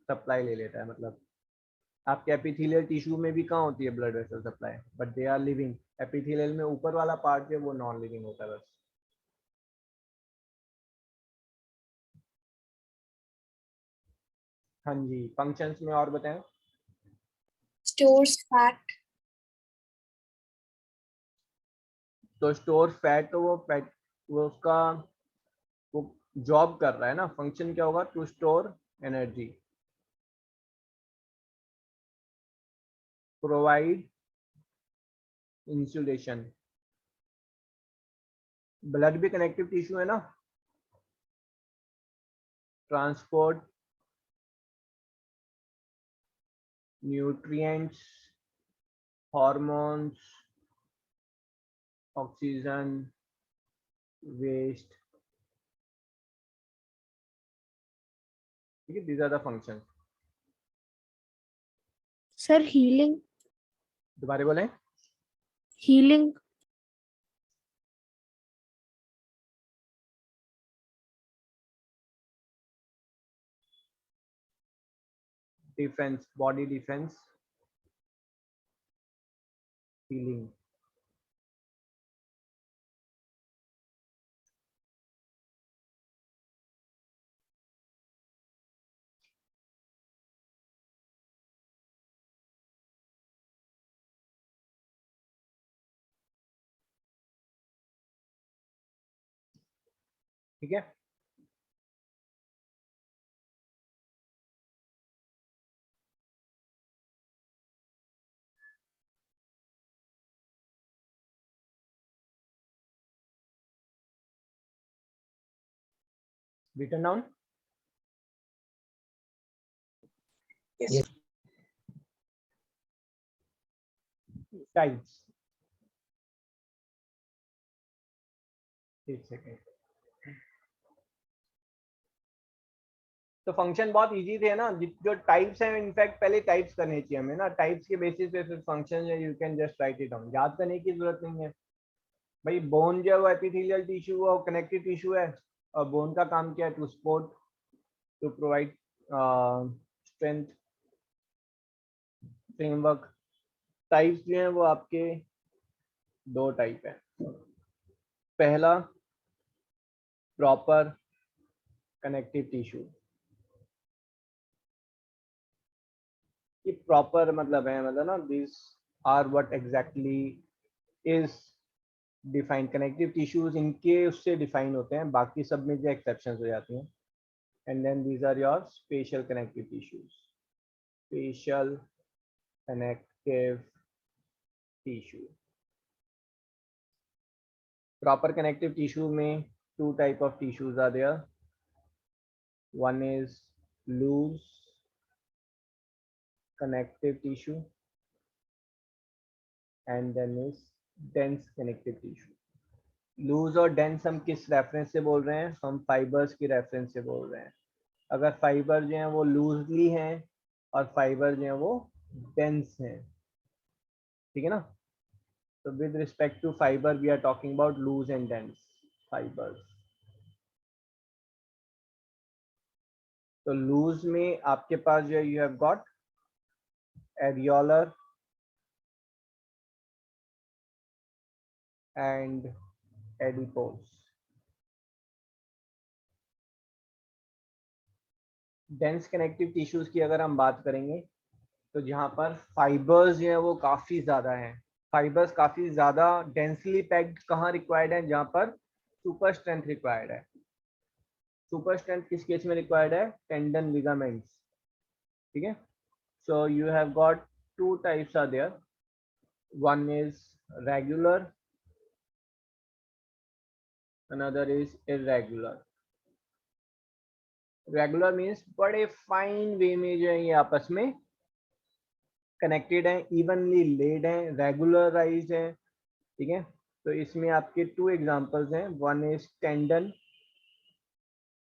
[SPEAKER 1] सप्लाई ले लेता है। मतलब आपके एपिथेलियल टिश्यू में भी कहाँ होती है blood vessel supply, but they are living. Epithelial में ऊपर वाला पार्ट जो है वो नॉन लिविंग होता है बस। हाँ जी, फंक्शंस में और बताएं।
[SPEAKER 7] Stores fat.
[SPEAKER 1] तो स्टोर फैट, तो वो फैट वो उसका वो जॉब कर रहा है ना, फंक्शन क्या होगा, to store energy, provide insulation. Blood भी कनेक्टिव टिश्यू है ना, transport nutrients, hormones, oxygen, waste, ठीक है, these are the function.
[SPEAKER 2] Sir, healing.
[SPEAKER 1] दोबारा बोलें।
[SPEAKER 2] Healing.
[SPEAKER 1] Defence, body defence, healing. ठीक है, written down।
[SPEAKER 3] Yes.
[SPEAKER 4] Yes.
[SPEAKER 1] Types, एक सेकेंड। तो फंक्शन बहुत इजी थे ना, जो टाइप्स हैं, इनफैक्ट पहले टाइप्स करने चाहिए हमें ना, टाइप्स के बेसिस पे फिर फंक्शन है, you can just right it down, याद करने की जरूरत नहीं है भाई। बोन जो है वो एपिथेलियल टिश्यू और कनेक्टिव टिश्यू है, और बोन का काम क्या है, to support, to provide strength, framework. Types जो हैं वो आपके दो टाइप है। पहला प्रॉपर कनेक्टिव टिश्यू। ये प्रॉपर मतलब है, मतलब ना this are what exactly is defined connective tissues, इनके उससे डिफाइन होते हैं, बाकी सब में जो एक्सेप्शंस हो जाती हैं। And then these are your special connective tissues, special connective tissue. Proper connective tissue में two type of tissues are there. One is loose connective tissue and then is dense connective tissue. Loose और dense हम किस reference से बोल रहे हैं? हम fibres की रेफरेंस से बोल रहे हैं। अगर फाइबर जो हैं वो लूजली हैं और फाइबर जो हैं वो डेंस हैं, ठीक है ना। तो with respect to fibre we are talking about loose and dense fibres. तो लूज में आपके पास जो you have got areolar and adipose. Dense connective tissues की अगर हम बात करेंगे तो जहाँ पर फाइबर्स जो है वो काफी ज्यादा हैं, फाइबर्स काफी ज्यादा डेंसली पैक्ड कहाँ रिक्वायर्ड है? जहाँ पर सुपर स्ट्रेंथ रिक्वायर्ड है। सुपर स्ट्रेंथ किस केस में रिक्वायर्ड है? टेंडन लिगामेंट्स, ठीक है। So you have got two types are there, one is regular, another is irregular. Regular means बड़े फाइन वे में जो है ये आपस में कनेक्टेड हैं, इवनली लेड हैं, रेगुलराइज्ड हैं, ठीक है। तो इसमें आपके टू एग्जांपल्स हैं, one is tendon,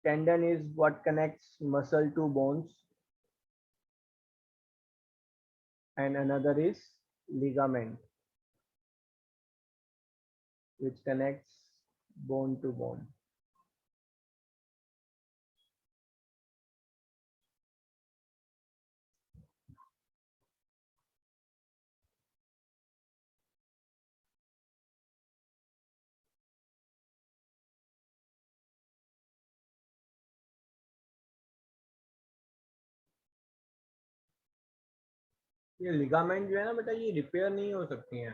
[SPEAKER 1] tendon is what connects muscle to bones and another is ligament which connects bone to bone. ये लिगामेंट जो है ना बेटा, ये रिपेयर नहीं हो सकती हैं।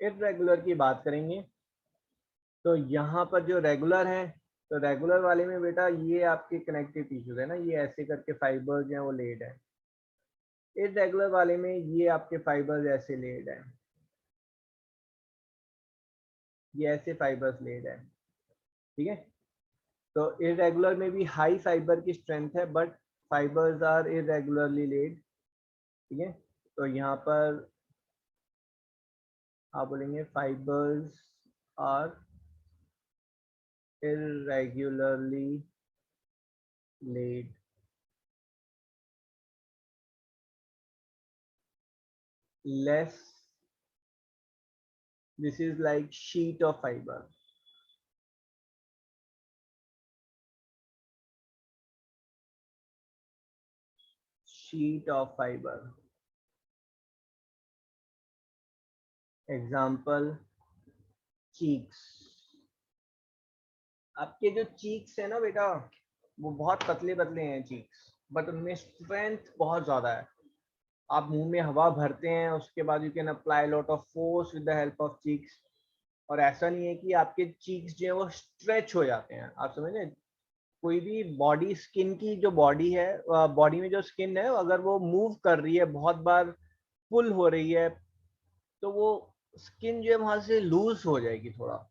[SPEAKER 1] इर्रेगुलर की बात करेंगे तो यहाँ पर जो रेगुलर है, तो रेगुलर वाले में बेटा ये आपके कनेक्टिव टिश्यूज है ना, ये ऐसे करके फाइबर्स जो है वो लेड है। इर्रेगुलर वाले में ये आपके फाइबर्स ऐसे लेड है, ये ऐसे फाइबर्स लेड है, ठीक है। तो इरेगुलर में भी हाई फाइबर की स्ट्रेंथ है but fibres are irregularly laid, ठीक है। तो यहाँ पर आप बोलेंगे fibres are irregularly laid. Less, this is like sheet of fiber. Sheet of fiber. Example, cheeks. आपके जो चीक्स है ना बेटा, वो बहुत पतले पतले हैं चीक्स, बट उनमें स्ट्रेंथ बहुत ज्यादा है। आप मुंह में हवा भरते हैं, उसके बाद you can apply lot of force with the help of cheeks, और ऐसा नहीं है कि आपके चीक्स जो है वो स्ट्रेच हो जाते हैं। आप समझ रहे, कोई भी बॉडी, स्किन की जो बॉडी है, बॉडी में जो स्किन है, अगर वो मूव कर रही है, बहुत बार पुल हो रही है, तो वो स्किन जो है वहां से लूज हो जाएगी थोड़ा,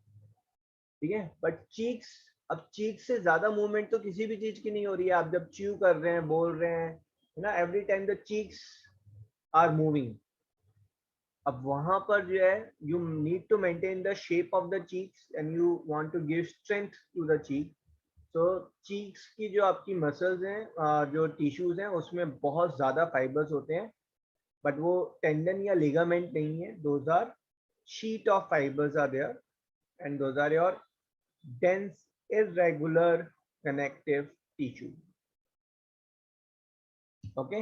[SPEAKER 1] ठीक है। बट चीक्स, अब चीक्स से ज्यादा मूवमेंट तो किसी भी चीज की नहीं हो रही है। आप जब च्यू कर रहे हैं, बोल रहे हैं, है ना, every time the cheeks are moving. अब वहां पर जो है you need to maintain the shape of the cheeks and you want to give strength to the cheek. तो चीक्स की जो आपकी मसल्स हैं, जो टिश्यूज हैं, उसमें बहुत ज्यादा फाइबर्स होते हैं, बट वो टेंडन या लिगामेंट नहीं है। Those are sheet of fibres are there and those are your dense irregular connective tissue. Okay,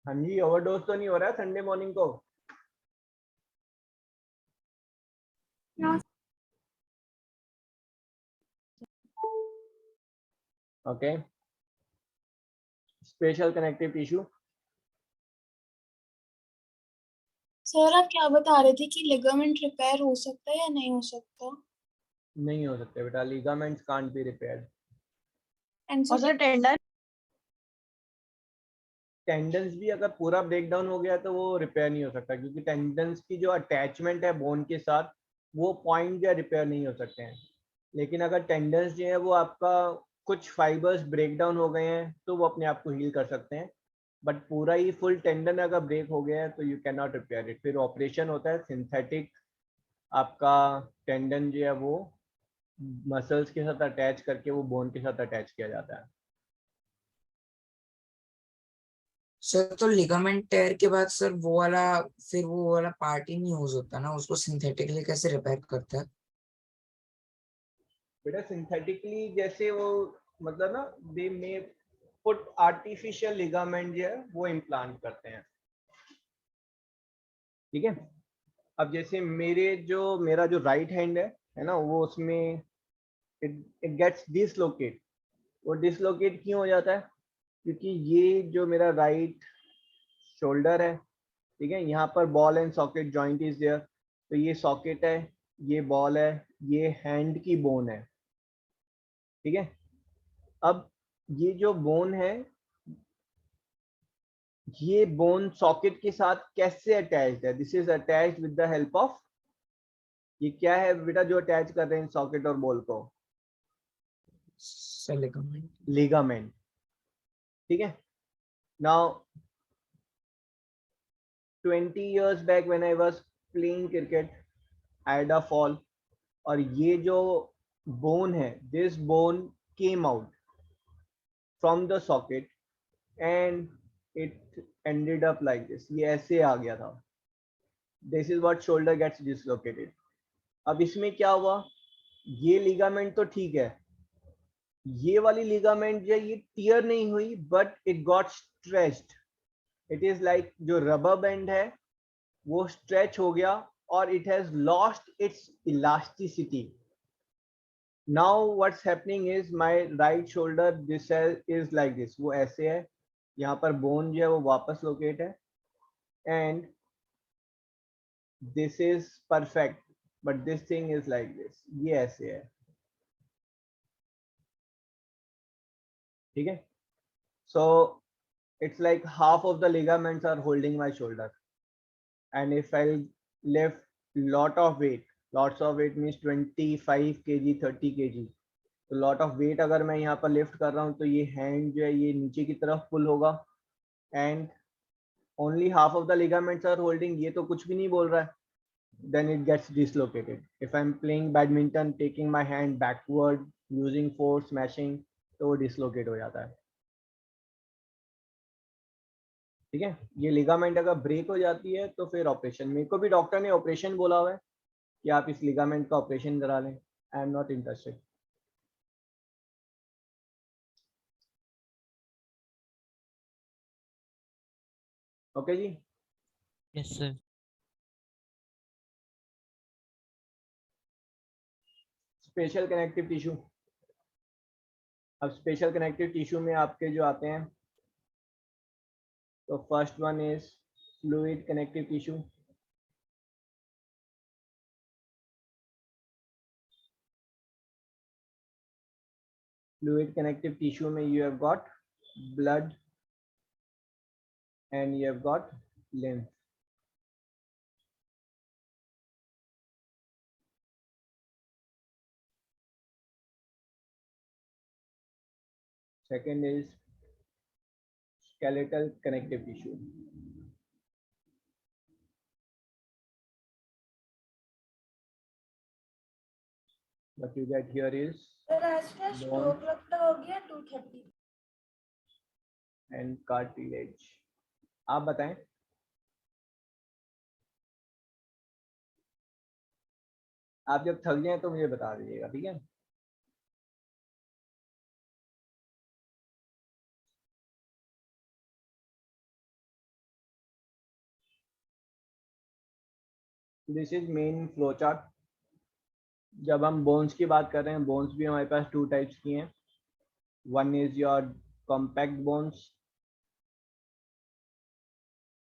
[SPEAKER 1] हाँ जी, ओवरडोज तो नहीं हो रहा है संडे मॉर्निंग को?
[SPEAKER 6] No.
[SPEAKER 1] Okay, special connective tissue.
[SPEAKER 2] Sir आप क्या बता रहे थे कि लिगामेंट रिपेयर हो सकता है या नहीं हो सकता?
[SPEAKER 1] नहीं हो सकते बेटा, ligaments can't be repaired.
[SPEAKER 2] And
[SPEAKER 5] और सर टेंडन?
[SPEAKER 1] टेंडन्स भी अगर पूरा ब्रेक डाउन हो गया तो वो रिपेयर नहीं हो सकता, क्योंकि टेंडन्स की जो अटैचमेंट है बोन के साथ, वो पॉइंट जो रिपेयर नहीं हो सकते हैं। लेकिन अगर टेंडन्स जो है वो आपका कुछ फाइबर्स ब्रेक डाउन हो गए हैं तो वो अपने आप को हील कर सकते हैं, बट पूरा ही फुल टेंडन अगर ब्रेक हो गया है तो you can not repair it. फिर ऑपरेशन होता है सिंथेटिक, आपका टेंडन जो है वो मसल्स के साथ अटैच करके वो बोन के साथ अटैच किया जाता है।
[SPEAKER 4] सर तो लिगामेंट टेयर के बाद सर वो वाला पार्ट ही नहीं यूज होता ना, उसको सिंथेटिकली कैसे रिपेयर करते हैं?
[SPEAKER 1] बेटा सिंथेटिकली जैसे वो, मतलब ना, दे मे पुट आर्टिफिशियल लिगामेंट जो है वो इम्प्लांट करते हैं, ठीक है। अब जैसे मेरा जो राइट हैंड है ना, वो उसमें इट गेट्स डिसलोकेट। वो डिसलोकेट क्यों हो जाता है? क्योंकि ये जो मेरा राइट शोल्डर है, ठीक है, यहाँ पर ball and socket joint is there. तो ये सॉकेट है, ये बॉल है, ये हैंड की बोन है, ठीक है। अब ये जो बोन है, ये बोन सॉकेट के साथ कैसे अटैच्ड है? This is attached with the help of, ये क्या है बेटा जो अटैच कर रहे हैं सॉकेट और बॉल को?
[SPEAKER 4] Sir ligament.
[SPEAKER 1] लिगामेंट, ठीक है। Now 20 years back when I was playing cricket, I had a fall, और ये जो बोन है, this bone came out from the socket and it ended up like this, ये ऐसे आ गया था। This is what shoulder gets dislocated। अब इसमें क्या हुआ, ये लिगामेंट तो ठीक है, ये वाली लिगामेंट जो ये टियर नहीं हुई, but it got stretched. It is like जो रबर बैंड है वो स्ट्रेच हो गया और it has lost its elasticity. Now what's happening is my right shoulder this is like this, वो ऐसे है, यहाँ पर बोन जो है वो वापस लोकेट है, and this is perfect, but this thing is like this, ये ऐसे है, ठीक है। सो it's like half of the ligaments are holding my shoulder, and if I lift lot of weight, lots of weight means 25 kg 30 kg, तो lot of weight अगर मैं यहाँ पर लिफ्ट कर रहा हूँ तो ये हैंड जो है ये नीचे की तरफ पुल होगा, and only half of the ligaments are holding, ये तो कुछ भी नहीं बोल रहा है, then it gets dislocated. If I'm playing badminton, taking my hand backward using force smashing, तो वो डिसलोकेट हो जाता है, ठीक है। ये लिगामेंट अगर ब्रेक हो जाती है तो फिर ऑपरेशन, मेरे को भी डॉक्टर ने ऑपरेशन बोला हुआ है कि आप इस लिगामेंट का ऑपरेशन करा लें, I am not interested. Okay जी।
[SPEAKER 8] Yes sir.
[SPEAKER 1] Special connective tissue. अब स्पेशल कनेक्टिव टिश्यू में आपके जो आते हैं, तो first one is fluid connective tissue. Fluid connective tissue में you have got blood and you have got lymph। Second is skeletal connective tissue। What you get here is
[SPEAKER 2] sir आज का
[SPEAKER 1] bone
[SPEAKER 2] stroke लगता हो गया 230।
[SPEAKER 1] and cartilage। आप बताएं, आप जब थक जाएं तो मुझे बता दीजिएगा, ठीक है। This is main flow chart. जब हम बोन्स की बात कर रहे हैं, बोन्स भी हमारे पास 2 टाइप्स की हैं। One is your compact bones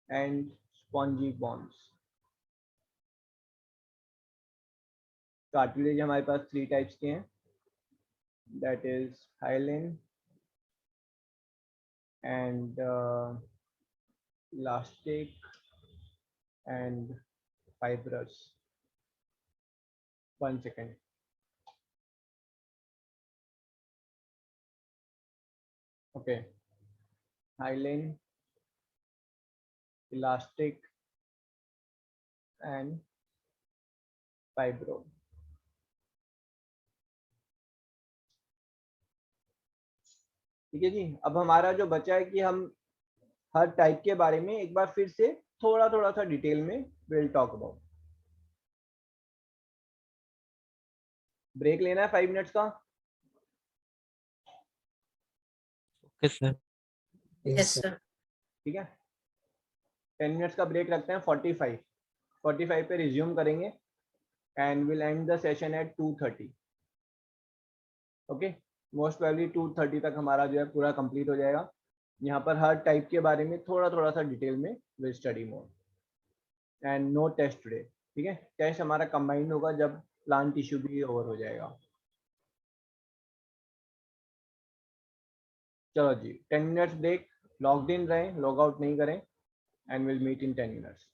[SPEAKER 1] and spongy bones. Cartilage हमारे पास 3 टाइप्स के हैं, that is hyaline and elastic and fibrous. 1 second. Okay, hyaline, elastic and fibro. ठीक है जी। अब हमारा जो बचा है कि हम हर टाइप के बारे में एक बार फिर से थोड़ा थोड़ा सा डिटेल में विल टॉक अबाउट। ब्रेक लेना है 5 मिनट्स का।
[SPEAKER 3] Okay sir.
[SPEAKER 7] Yes, sir.
[SPEAKER 1] ठीक है, 10 मिनट्स का ब्रेक रखते हैं। 45 पे रिज्यूम करेंगे and will and the session at 2:30। Okay, most probably 2:30 तक हमारा जो है पूरा कंप्लीट हो जाएगा। यहाँ पर हर टाइप के बारे में थोड़ा थोड़ा सा डिटेल में will study more and no test today. ठीक है, टेस्ट हमारा कंबाइंड होगा जब प्लांट टिश्यू भी ओवर हो जाएगा। चलो जी, 10 मिनट्स ब्रेक। लॉग्ड इन रहें, लॉग आउट नहीं करें and will meet in 10 minutes.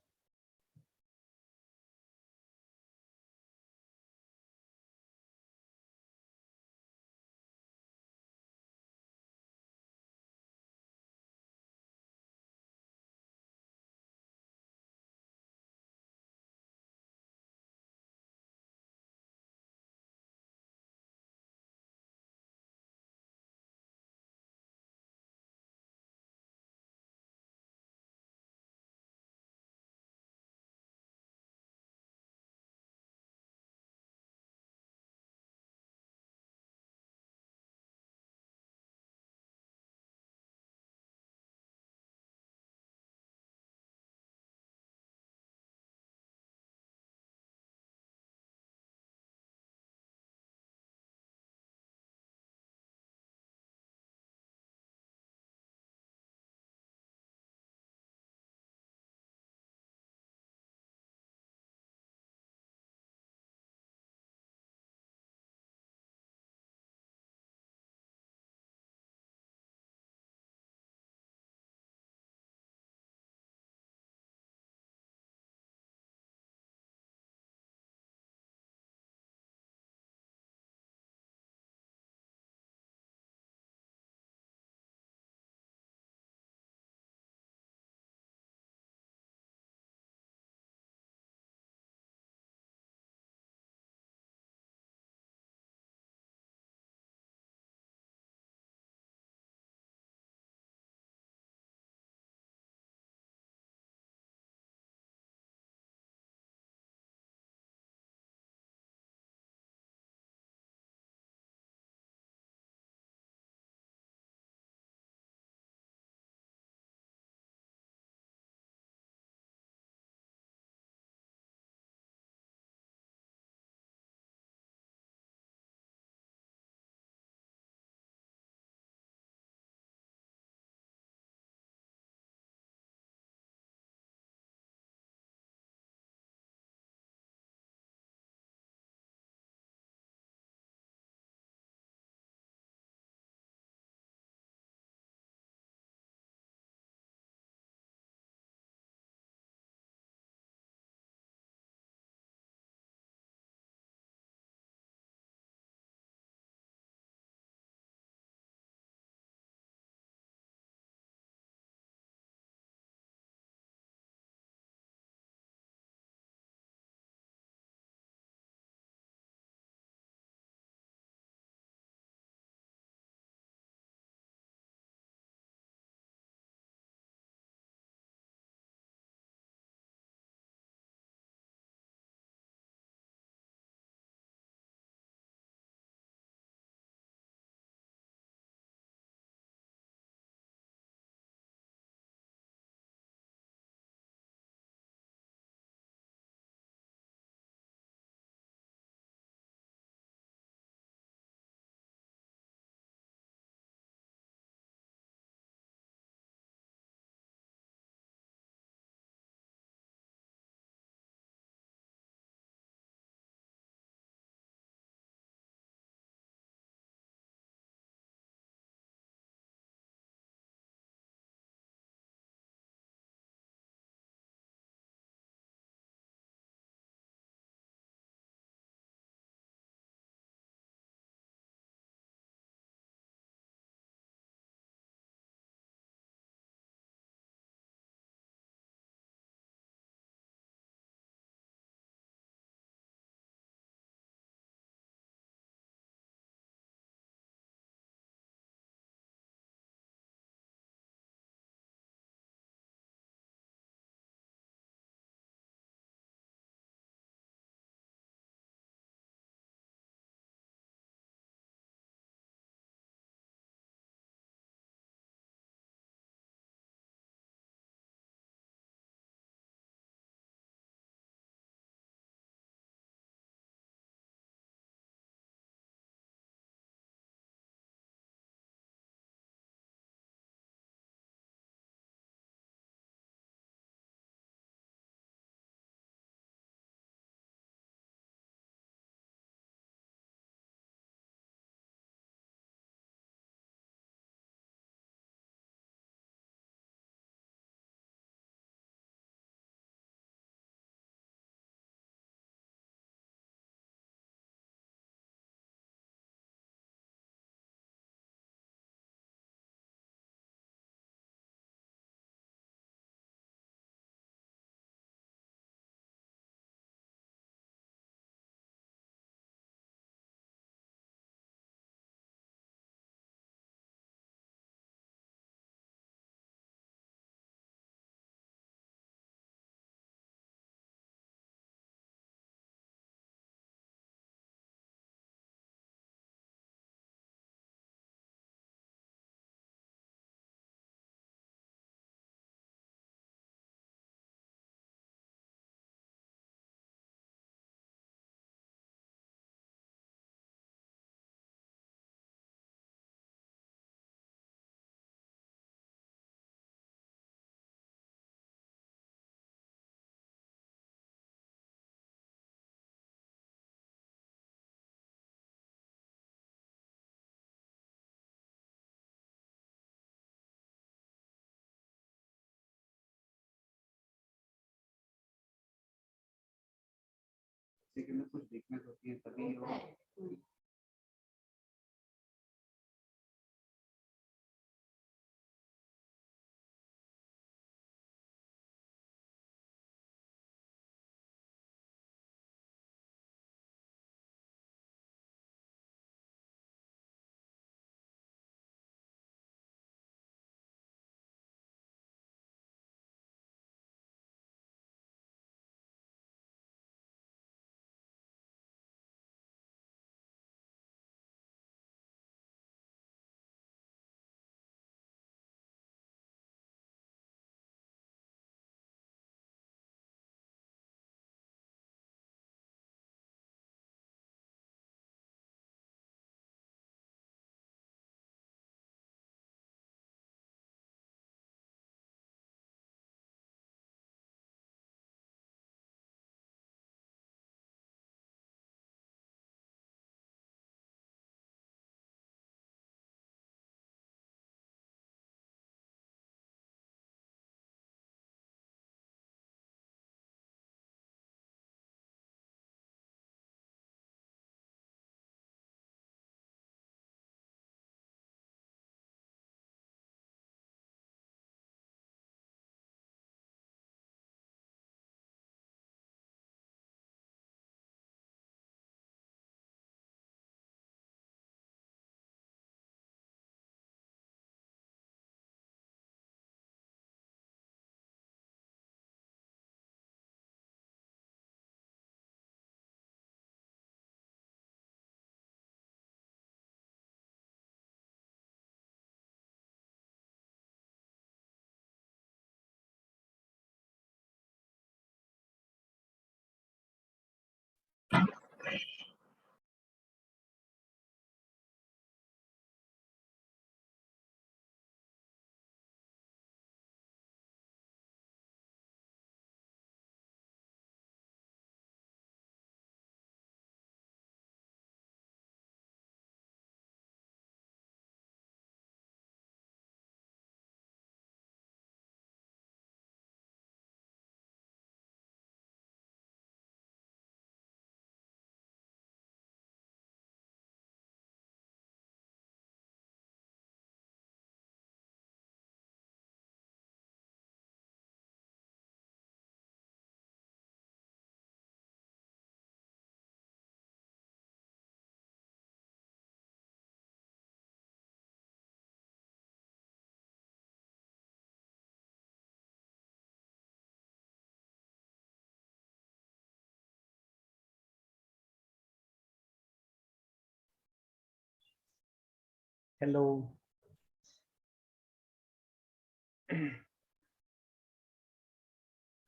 [SPEAKER 1] Hello.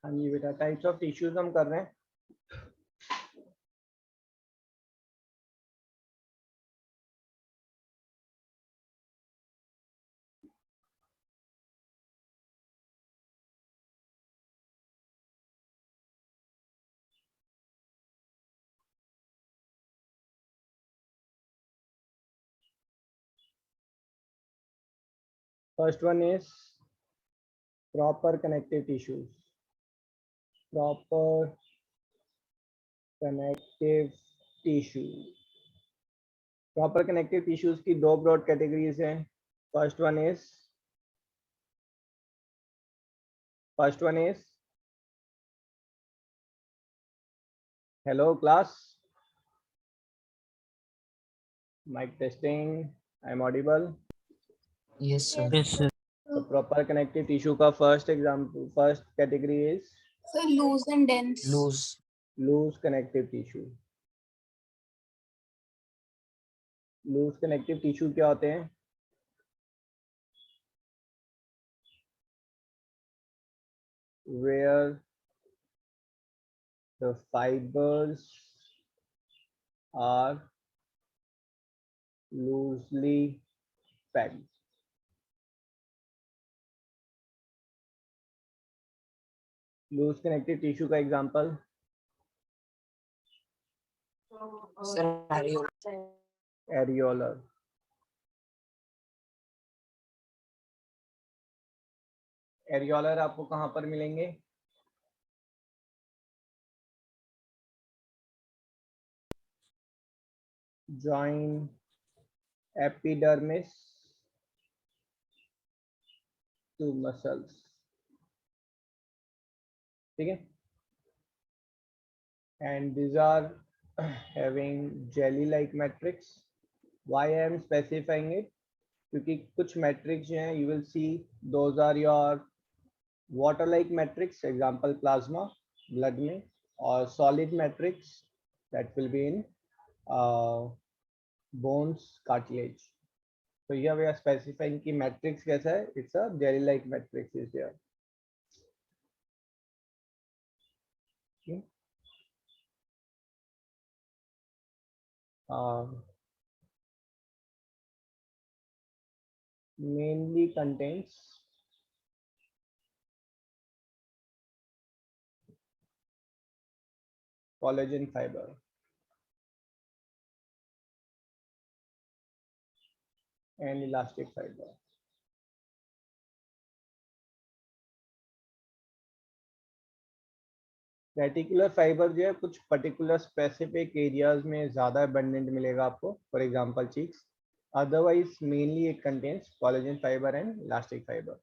[SPEAKER 1] हाँ जी बेटा, टाइप्स ऑफ टिश्यूज हम कर रहे हैं। First one is proper connective tissues. Proper connective tissue. Proper connective tissues की दो broad categories हैं. First one is hello class. Mic testing. I'm audible.
[SPEAKER 4] Yes, sir.
[SPEAKER 1] The proper connective tissue का first category is
[SPEAKER 2] So loose and dense.
[SPEAKER 1] loose connective tissue. Loose connective tissue क्या होते हैं? Where the fibers are loosely packed. Loose connective tissue का example
[SPEAKER 4] Sir,
[SPEAKER 1] areolar. Areolar आपको कहाँ पर मिलेंगे? join epidermis to muscles. ठीक है, and these are having jelly like matrix. Why I am specifying it? क्योंकि कुछ matrix जो हैं you will see those are your water like matrix, example plasma blood में, और solid matrix that will be in bones cartilage. So here we are specifying कि matrix कैसा है, it's a jelly like matrix is there. Okay. Mainly contains collagen fiber and elastic fiber. Reticular fibre जो है कुछ particular specific areas में ज़्यादा abundant मिलेगा आपको, for example cheeks. Otherwise mainly it contains collagen fibre and elastic fibre.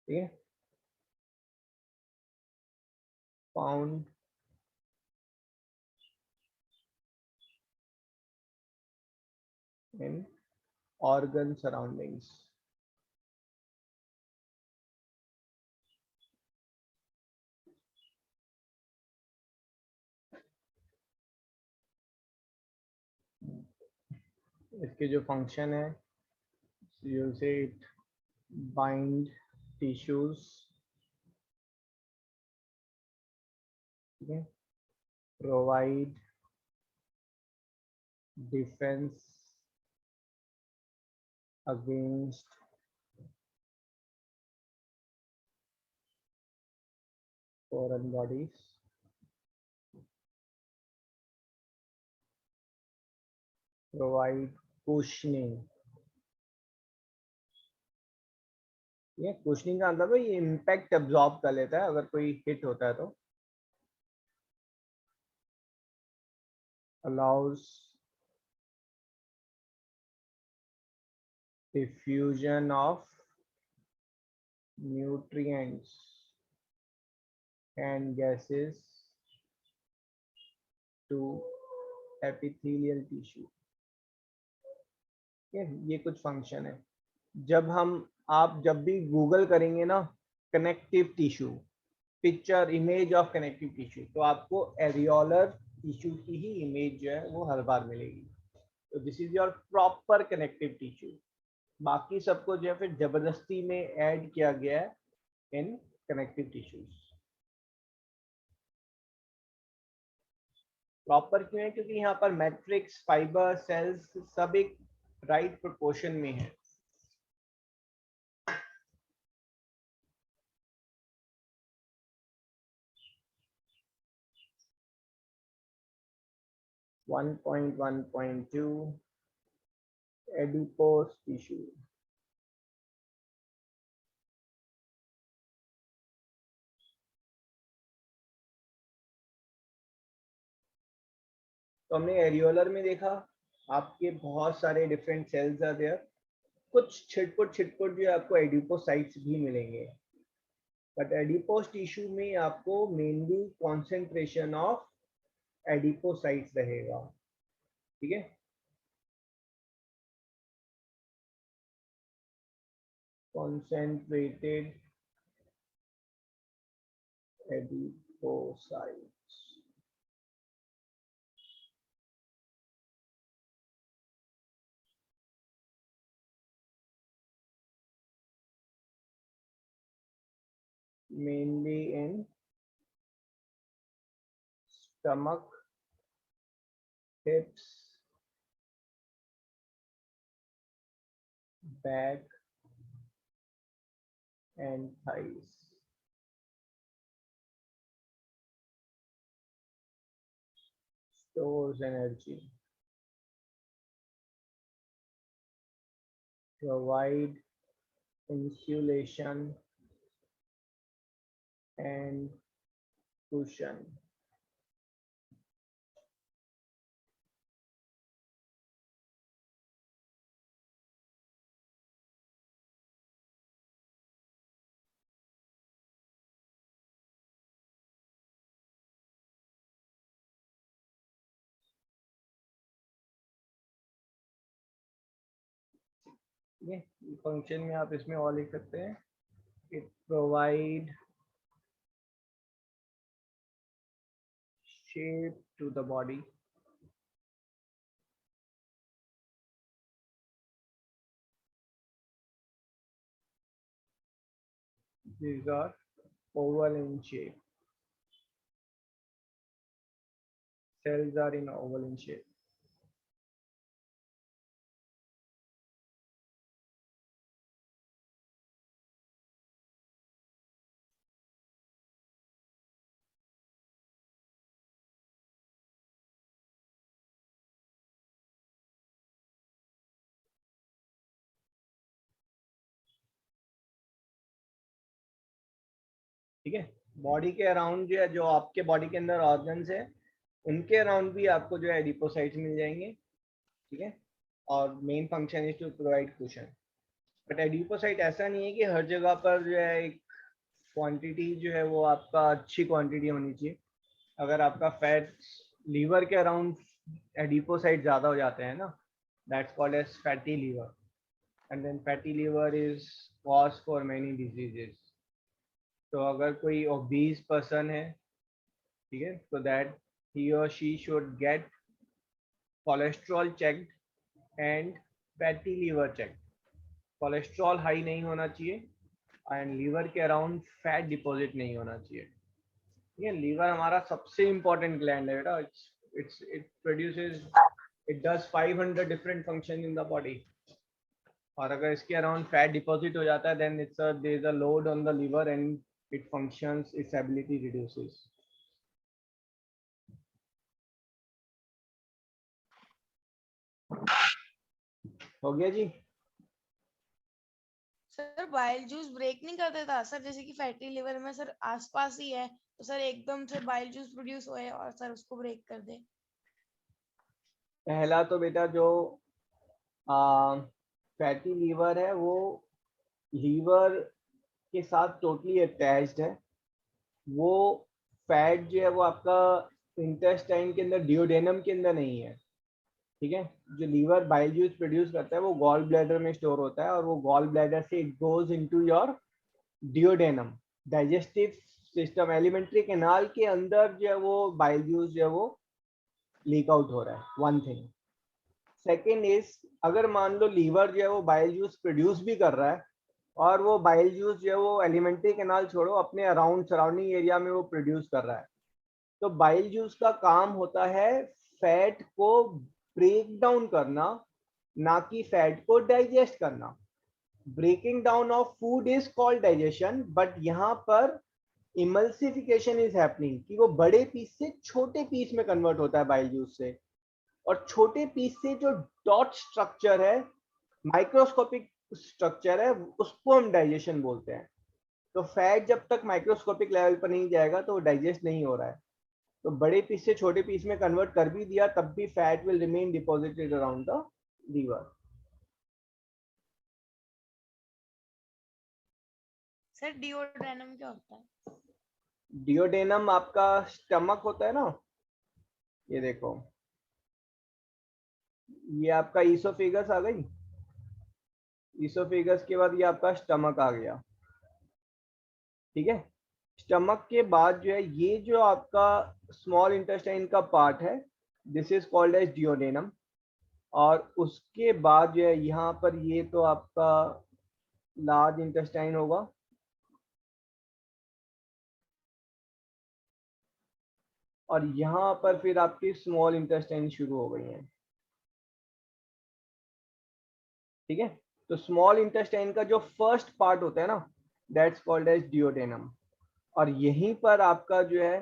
[SPEAKER 1] ठीक है, found in organ surroundings. इसके जो फंक्शन है, यू से इट बाइंड टिश्यूज. ठीक है, provide defence against foreign bodies, provide cushioning. ये कुशनिंग का मतलब है ये इम्पैक्ट एब्जॉर्ब कर लेता है अगर कोई हिट होता है तो. Allows diffusion of nutrients and gases to epithelial tissue. ये कुछ फंक्शन है. आप जब भी गूगल करेंगे ना connective tissue, picture image of connective tissue, तो आपको एरियोलर टिश्यू की ही इमेज जो है वो हर बार मिलेगी. तो this is your proper connective tissue. बाकी सबको जो है फिर जबरदस्ती में ऐड किया गया है इन कनेक्टिव टिश्यूज. प्रॉपर क्यों है? क्योंकि यहाँ पर मैट्रिक्स, फाइबर, सेल्स सब एक राइट प्रोपोर्शन में है. One point 1.2 adipose tissue. तो हमने एरियोलर में देखा आपके बहुत सारे डिफरेंट सेल्स आर देयर. कुछ छिटपुट जो आपको एडिपोसाइट्स भी मिलेंगे, बट एडिपोस टिश्यू में आपको मेनली कॉन्सेंट्रेशन ऑफ एडिपोसाइट्स रहेगा. ठीक है, concentrated adipocytes. Mainly in stomach, hips, back and thighs. Stores energy. Provide insulation and cushion. ठीक है, फंक्शन में आप इसमें और लिख सकते हैं, it provide shape to the body, these are oval in shape, cells are in oval in shape. ठीक है, बॉडी के अराउंड जो है, जो आपके बॉडी के अंदर ऑर्गन्स है, उनके अराउंड भी आपको जो है एडिपोसाइट्स मिल जाएंगे। ठीक है, और main function is to provide cushion. But adipocyte ऐसा नहीं है कि हर जगह पर जो है एक क्वांटिटी जो है वो आपका अच्छी क्वांटिटी होनी चाहिए। अगर आपका फैट लीवर के अराउंड एडिपोसाइट ज़्यादा हो जाते हैं ना, that's called as fatty liver, and then fatty liver is cause for many diseases. तो अगर कोई ओबीज पर्सन है, ठीक है, तो दैट ही और she should get cholesterol checked and fatty liver checked. Cholesterol high नहीं होना चाहिए एंड लीवर के अराउंड फैट डिपॉजिट नहीं होना चाहिए। ठीक है, लीवर हमारा सबसे इम्पोर्टेंट ग्लैंड है बेटा। It produces, it does 500 different function in the body, और अगर इसके अराउंड फैट डिपॉजिट हो जाता है then it's there is a load on the liver and it functions, its ability reduces. हो गया जी?
[SPEAKER 5] सर बाइल जूस ब्रेक नहीं कर देता सर, जैसे कि फैटी लिवर में सर आसपास ही है, तो सर एकदम से बाइल जूस प्रोड्यूस होए और सर उसको ब्रेक कर दे।
[SPEAKER 1] पहला तो बेटा जो फैटी लीवर है वो लीवर के साथ टोटली अटैच्ड है। वो फैट जो है वो आपका इंटेस्टाइन के अंदर, डियोडेनम के अंदर नहीं है। ठीक है, जो लीवर बाइल जूस प्रोड्यूस करता है वो गॉल ब्लैडर में स्टोर होता है, और वो गॉल ब्लैडर से it goes into your duodenum, digestive system, alimentary canal के अंदर जो है वो बाइल जूस जो है वो लीक आउट हो रहा है। One thing. सेकेंड इज, अगर मान लो लीवर जो है वो बाइल जूस प्रोड्यूस भी कर रहा है और वो बाइल जूस जो है वो एलिमेंट्री कैनाल छोड़ो अपने अराउंड सराउंडिंग एरिया में वो प्रोड्यूस कर रहा है, तो बाइल जूस का काम होता है फैट को ब्रेक डाउन करना, ना कि फैट को डाइजेस्ट करना। Breaking down of food is called digestion, but यहाँ पर इमल्सिफिकेशन इज हैपनिंग, कि वो बड़े पीस से छोटे पीस में कन्वर्ट होता है बाइल जूस से, और छोटे पीस से जो डॉट स्ट्रक्चर है, माइक्रोस्कोपिक स्ट्रक्चर है, उसको हम डाइजेशन बोलते हैं। तो फैट जब तक माइक्रोस्कोपिक लेवल पर नहीं जाएगा तो डाइजेस्ट नहीं हो रहा है। तो बड़े पीस से छोटे पीस में कन्वर्ट कर भी दिया तब भी fat will remain deposited around the liver.
[SPEAKER 5] Sir duodenum क्या होता है?
[SPEAKER 1] डियोडेनम आपका स्टमक होता है ना, ये देखो, ये आपका ईसोफेगस आ गई, ईसोफेगस के बाद ये आपका स्टमक आ गया। ठीक है, स्टमक के बाद जो है ये जो आपका स्मॉल इंटेस्टाइन का पार्ट है, दिस इज कॉल्ड एज डियोडेनम, और उसके बाद जो है यहाँ पर ये तो आपका लार्ज इंटेस्टाइन होगा, और यहाँ पर फिर आपकी स्मॉल इंटेस्टाइन शुरू हो गई है। ठीक है, तो स्मॉल इंटेस्टाइन का जो फर्स्ट पार्ट होता है ना, दैट्स कॉल्ड एज डियोडेनम, और यहीं पर आपका जो है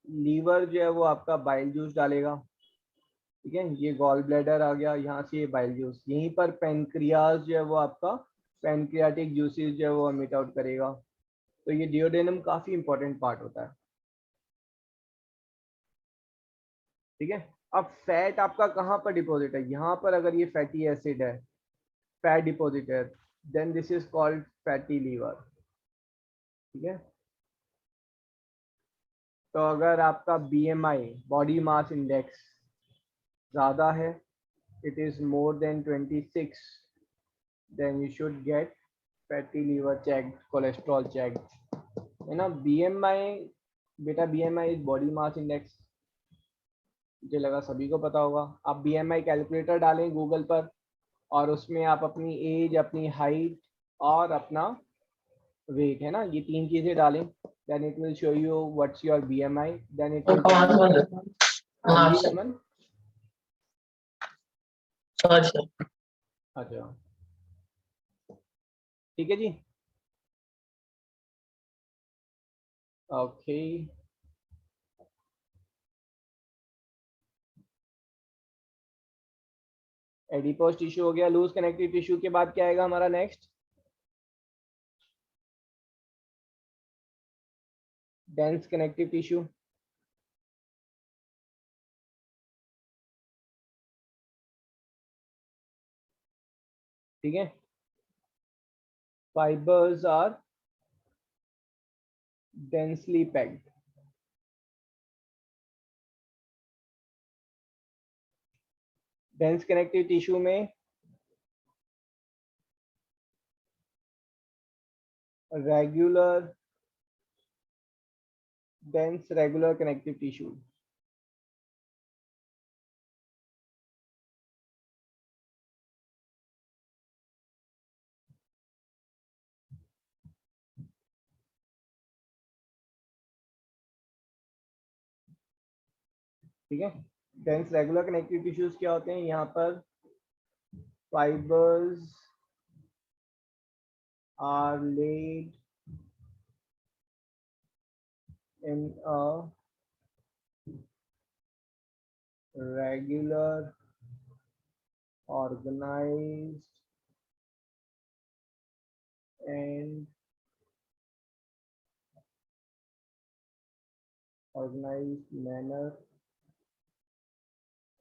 [SPEAKER 1] लीवर जो है वो आपका बाइल जूस डालेगा। ठीक है, ये गॉल ब्लैडर आ गया, यहाँ से ये बाइल जूस, यहीं पर पेनक्रियाज जो है वो आपका पेनक्रियाटिक जूसेस जो है वो एमिट आउट करेगा। तो ये डियोडेनम काफी इंपॉर्टेंट पार्ट होता है। ठीक है, अब फैट आपका कहाँ पर डिपॉजिट है, यहाँ पर अगर ये फैटी एसिड है, फैट डिपॉजिट है, then this is called fatty liver. ठीक है, तो अगर आपका BMI, बॉडी मास इंडेक्स, ज़्यादा है, it is more than 26, then you should get fatty liver checked, cholesterol checked, है ना. BMI बेटा, BMI is body mass index, मुझे लगा सभी को पता होगा. आप BMI कैलकुलेटर डालें गूगल पर और उसमें आप अपनी एज, अपनी हाइट और अपना वेट, है ना, ये 3 चीजें डालें. Then it will show you what's your BMI. Then it will हाँ जी अमन.
[SPEAKER 3] Sorry, sir.
[SPEAKER 1] अच्छा ठीक है जी. ओके एडिपोज टिश्यू हो गया. लूज कनेक्टिव टिश्यू के बाद क्या आएगा हमारा नेक्स्ट? Dense connective tissue. ठीक है. Fibres are densely packed. Dense connective tissue में regular, dense regular connective tissue. ठीक है. डेंस रेगुलर कनेक्टिव टिश्यूज क्या होते हैं? यहाँ पर fibres are laid in a regular, organized and organized manner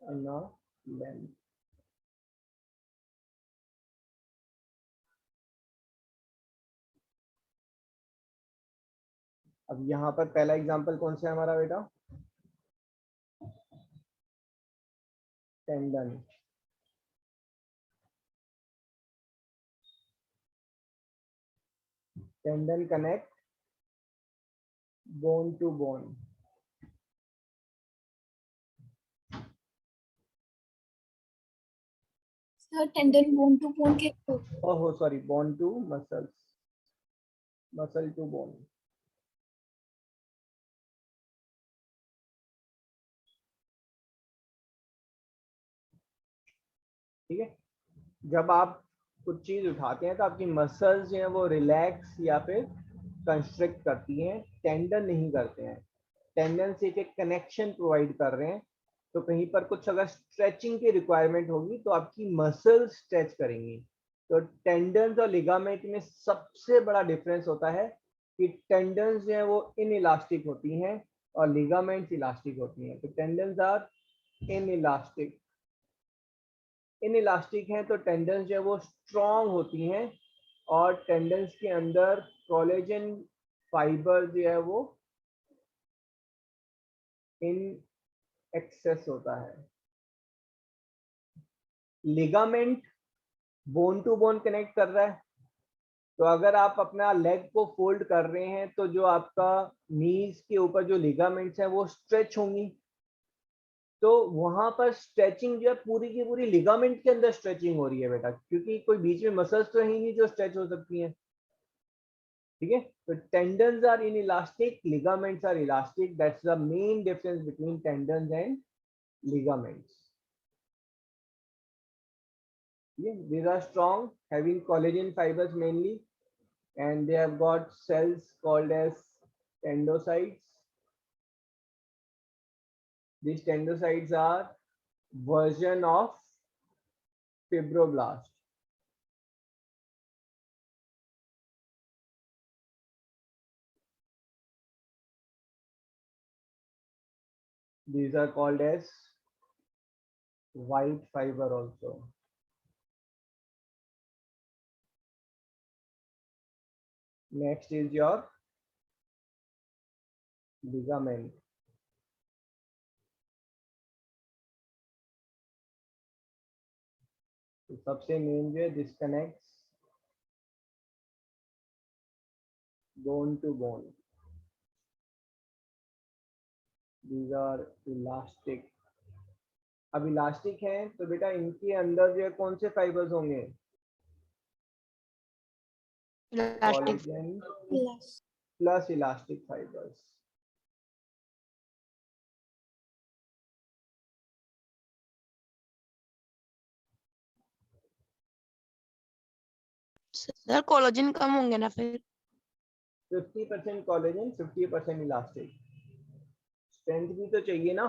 [SPEAKER 1] in a length. अब यहाँ पर पहला एग्जांपल कौन सा है हमारा बेटा? Tendon. Tendon connect bone to bone.
[SPEAKER 2] Sir tendon bone to bone के
[SPEAKER 1] oh sorry, bone to muscles, muscle to bone. ठीक है. जब आप कुछ चीज उठाते हैं तो आपकी मसल्स जो है वो रिलैक्स या फिर कंस्ट्रिक्ट करती हैं, टेंडन नहीं करते हैं. टेंडन से एक कनेक्शन प्रोवाइड कर रहे हैं. तो कहीं पर कुछ अगर स्ट्रेचिंग की रिक्वायरमेंट होगी तो आपकी मसल स्ट्रेच करेंगी. तो टेंडन्स और लिगामेंट में सबसे बड़ा डिफरेंस होता है कि टेंडन्स जो है वो इनइलास्टिक होती हैं और लिगामेंट्स इलास्टिक होती हैं. तो टेंडन्स आर इनइलास्टिक. इनइलास्टिक हैं तो टेंडन्स जो है वो स्ट्रॉन्ग होती हैं और टेंडन्स के अंदर कोलेजन फाइबर जो है वो इन एक्सेस होता है. Ligament bone to bone connect कर रहा है. तो अगर आप अपना लेग को फोल्ड कर रहे हैं तो जो आपका नीज के ऊपर जो लिगामेंट्स हैं वो स्ट्रेच होंगी. तो वहां पर स्ट्रेचिंग जो है पूरी की पूरी लिगामेंट के अंदर स्ट्रेचिंग हो रही है बेटा, क्योंकि कोई बीच में मसल्स तो है ही नहीं जो स्ट्रेच हो सकती हैं. ठीक है. तो tendons are inelastic, ligaments are elastic. That's the main difference between tendons and ligaments. Yeah, these are strong, having collagen fibers mainly, and they have got cells called as tendocytes. These tendocytes are version of fibroblast. These are called as white fiber also. Next is your ligament. तो सबसे main जो है, this connects bone to bone. These are elastic. अब elastic हैं तो बेटा इनके अंदर जो है कौन से फाइबर्स होंगे?
[SPEAKER 5] Elastic
[SPEAKER 1] collagen
[SPEAKER 2] Plus.
[SPEAKER 1] Plus elastic fibres.
[SPEAKER 5] Sir collagen कम होंगे ना फिर?
[SPEAKER 1] 50% कोलेजन 50% इलास्टिक. स्ट्रेंथ भी तो चाहिए ना.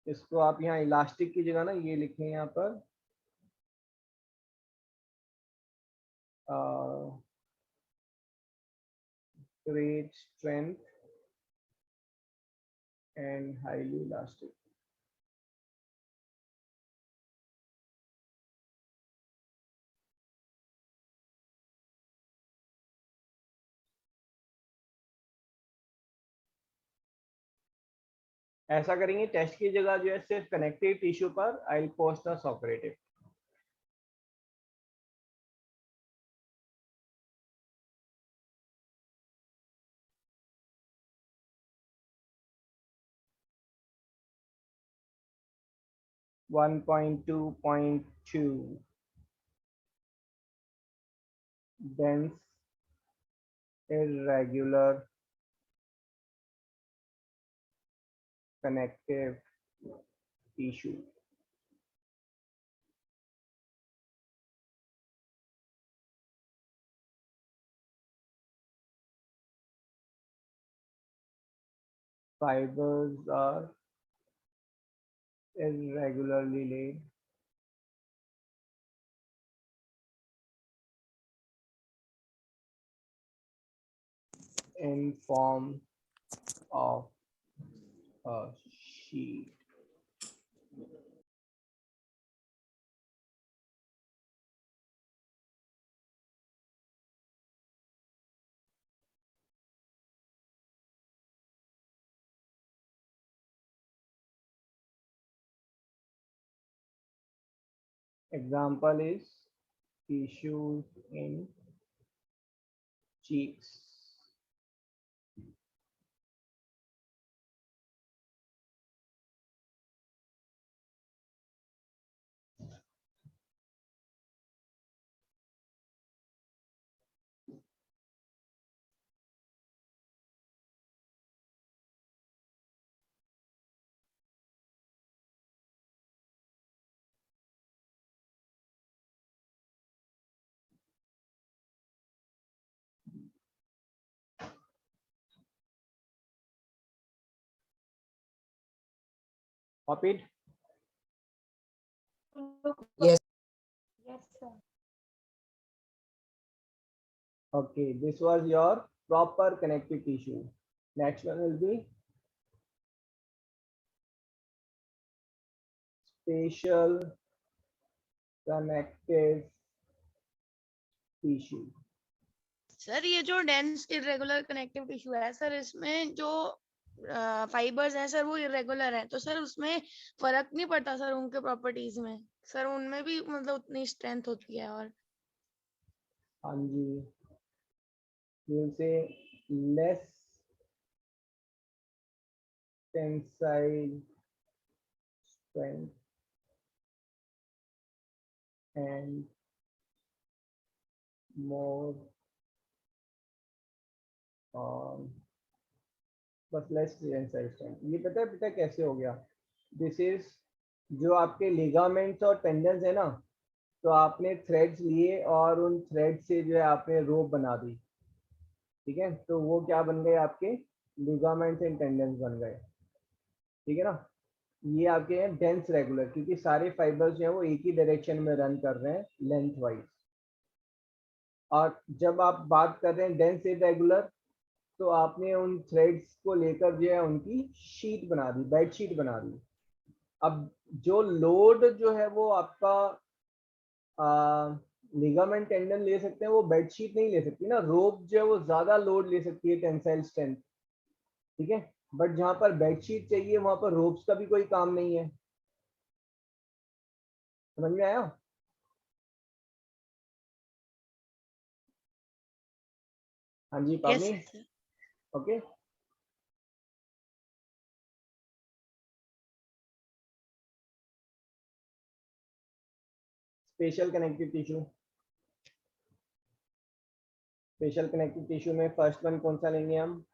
[SPEAKER 1] इसको आप यहाँ इलास्टिक की जगह ना ये लिखें यहाँ पर great strength and highly elastic. ऐसा करेंगे टेस्ट की जगह जो है सिर्फ कनेक्टिव टिश्यू पर I will post the Socrative. One point two dense irregular connective tissue. Fibers are irregularly laid. In form of a sheet. Example is tissues in cheeks. Copied?
[SPEAKER 4] Yes.
[SPEAKER 5] Yes sir.
[SPEAKER 1] Okay, this was your proper connective tissue. Next one will be spatial connective tissue.
[SPEAKER 5] Sir ये जो dense irregular connective tissue है sir, इसमें जो fibres हैं sir वो irregular हैं, तो sir उसमें फर्क नहीं पड़ता सर उनके प्रॉपर्टीज में? सर उनमें भी मतलब उतनी स्ट्रेंथ होती है? और
[SPEAKER 1] हाँ जी, we'll say less tensile strength and more बस लेस टेंसाइल स्ट्रेंथ. ये पता कैसे हो गया? दिस इज जो आपके लिगामेंट्स और टेंडन्स है ना, तो आपने थ्रेड्स लिए और उन थ्रेड से जो है आपने रोप बना दी. ठीक है, तो वो क्या बन गए? आपके लिगामेंट्स एंड टेंडन्स बन गए. ठीक है ना. ये आपके हैं डेंस रेगुलर, क्योंकि सारे फाइबर्स जो है वो एक ही डायरेक्शन में रन कर रहे हैं लेंथ वाइज. और जब आप बात कर रहे हैं डेंस इरेगुलर, तो आपने उन थ्रेड्स को लेकर जो है उनकी शीट बना दी, बेड शीट बना दी. अब जो लोड जो है वो आपका लिगामेंट टेंडन ले सकते हैं, वो बेड शीट नहीं ले सकती ना. रोप जो है वो ज्यादा लोड ले सकती है, टेंसाइल स्ट्रेंथ. ठीक है, बट जहां पर बेड शीट चाहिए वहां पर रोप्स का भी कोई काम नहीं है. समझ में आया? हाँ जी
[SPEAKER 5] यस
[SPEAKER 1] पावनी,
[SPEAKER 5] sir.
[SPEAKER 1] Okay. Special connective tissue, special connective tissue में फर्स्ट वन कौन सा लेंगे हम?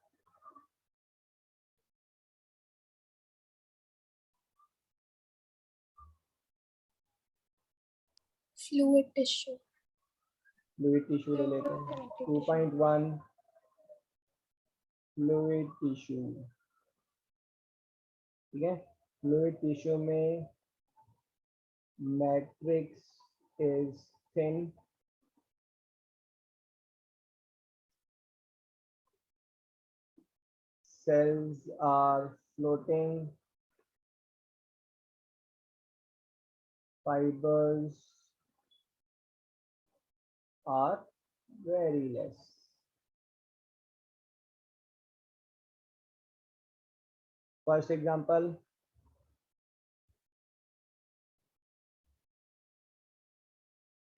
[SPEAKER 2] Fluid tissue.
[SPEAKER 1] फ्लूइड टिश्यू ले लेते हैं। 2.1 फ्लूइड टिश्यू, ठीक है। फ्लूइड टिश्यू में matrix is thin, cells are floating, fibers are very less. First example,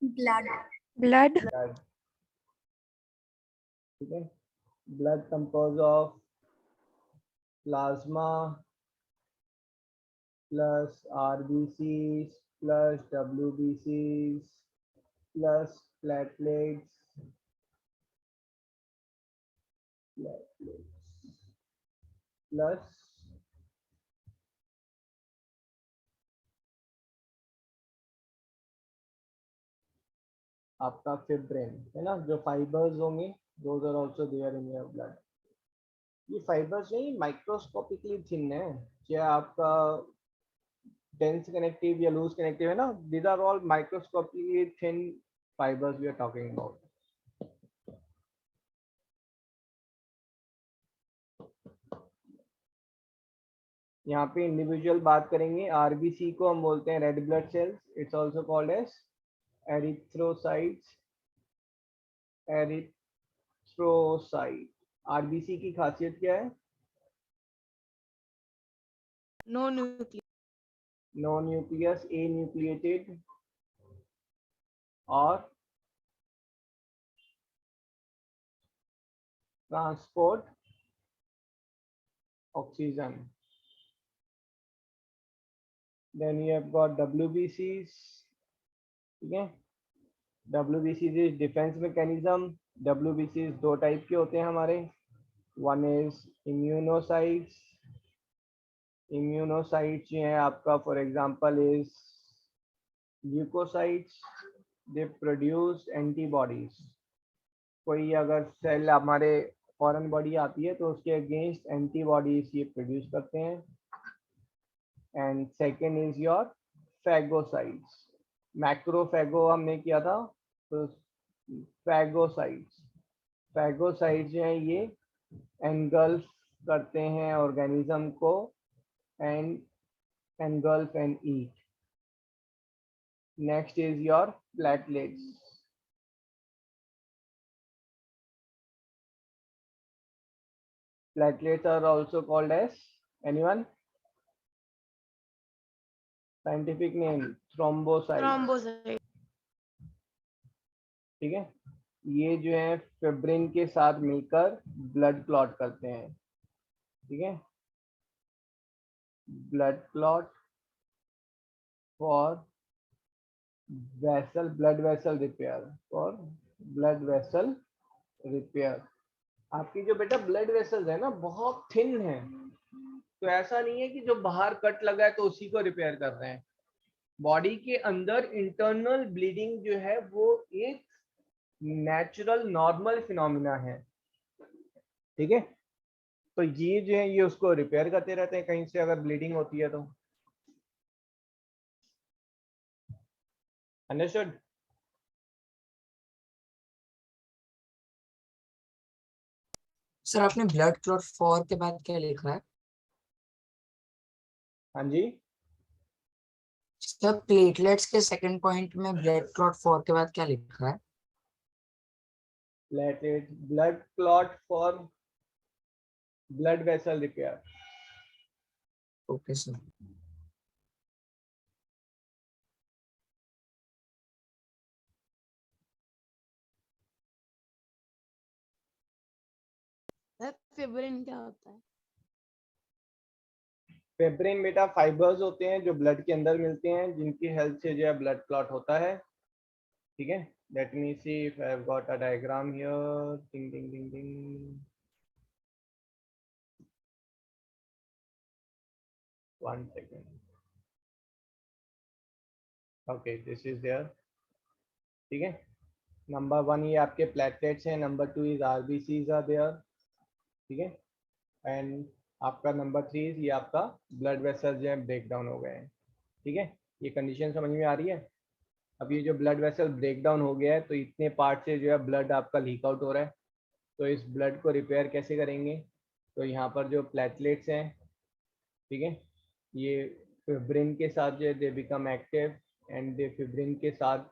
[SPEAKER 2] blood.
[SPEAKER 6] blood,
[SPEAKER 1] blood, ठीक है। Blood composed of plasma plus RBCs plus WBCs plus platelets plus आपका fibrin, है ना। जो fibres होंगे those are also there in your blood. ये fibres नहीं microscopically thin है, क्या आपका डेंस कनेक्टिव या लूज कनेक्टिव है ना, these are all microscopically thin fibres we are talking about. यहाँ पे इंडिविजुअल बात करेंगे, आरबीसी को हम बोलते हैं red blood cells, it's also called as erythrocytes. Erythrocyte, RBC की खासियत क्या है?
[SPEAKER 5] No nucleus.
[SPEAKER 1] No nucleus, anucleated और transport oxygen. Then you have got WBCs, ठीक है। WBCs is defence mechanism. WBCs दो टाइप के होते हैं हमारे, वन इज इम्यूनोसाइट्स। इम्यूनोसाइट्स जो है आपका for example is leucocytes, they produce antibodies. कोई अगर सेल हमारे फॉरेन बॉडी आती है तो उसके अगेंस्ट एंटीबॉडीज ये प्रोड्यूस करते हैं। And second is your phagocytes. Macrophage हमने किया था, तो फैगोसाइट्स, फैगोसाइट्स जो है ये एनगल्फ करते हैं ऑर्गेनिज्म को and engulf and eat. Next is your platelets. Platelets are also called as, anyone? Scientific name thrombocytes.
[SPEAKER 5] Thrombocyte.
[SPEAKER 1] ठीक है। ये जो है फिब्रिन के साथ मिलकर ब्लड क्लॉट करते हैं, ठीक है। Blood clot for vessel, blood vessel repair, for blood vessel repair. आपकी जो बेटा ब्लड वेसल्स है ना बहुत थिन है, तो ऐसा नहीं है कि जो बाहर कट लगा है तो उसी को रिपेयर कर रहे हैं। बॉडी के अंदर इंटरनल ब्लीडिंग जो है वो एक नेचुरल नॉर्मल फिनोमिना है, ठीक है। तो ये जो है ये उसको रिपेयर करते रहते हैं कहीं से अगर ब्लीडिंग होती है तो। अंडरस्टूड?
[SPEAKER 4] सर आपने ब्लड क्लॉट फॉर के बाद क्या लिखा है?
[SPEAKER 1] हाँ जी,
[SPEAKER 4] सर प्लेटलेट्स के सेकंड पॉइंट में ब्लड क्लॉट फॉर के बाद क्या लिखा है?
[SPEAKER 1] Platelet, blood clot for blood vessel repair.
[SPEAKER 4] Okay sir.
[SPEAKER 5] Fibrin क्या होता है?
[SPEAKER 1] फिब्रिन बेटा फाइबर्स होते हैं जो ब्लड के अंदर मिलते हैं, जिनकी हेल्प से जो है ब्लड क्लॉट होता है। ठीक है, let me see if I have got a diagram here. टिंग टिंग टिंग टिंग, 1 second। Okay, this is there. ठीक है, नंबर 1 ये आपके प्लेटलेट्स हैं, number 2 is RBCs are there. ठीक है, एंड आपका नंबर 3 ये आपका ब्लड वेसल जो है ब्रेक डाउन हो गए हैं। ठीक है, ये कंडीशन समझ में आ रही है। अब ये जो ब्लड वेसल ब्रेक डाउन हो गया है तो इतने पार्ट से जो है ब्लड आपका लीक आउट हो रहा है। तो इस ब्लड को रिपेयर कैसे करेंगे? तो यहाँ पर जो प्लेटलेट्स हैं, ठीक है, ये फिब्रिन के साथ जो है they become active, and they fibrin के साथ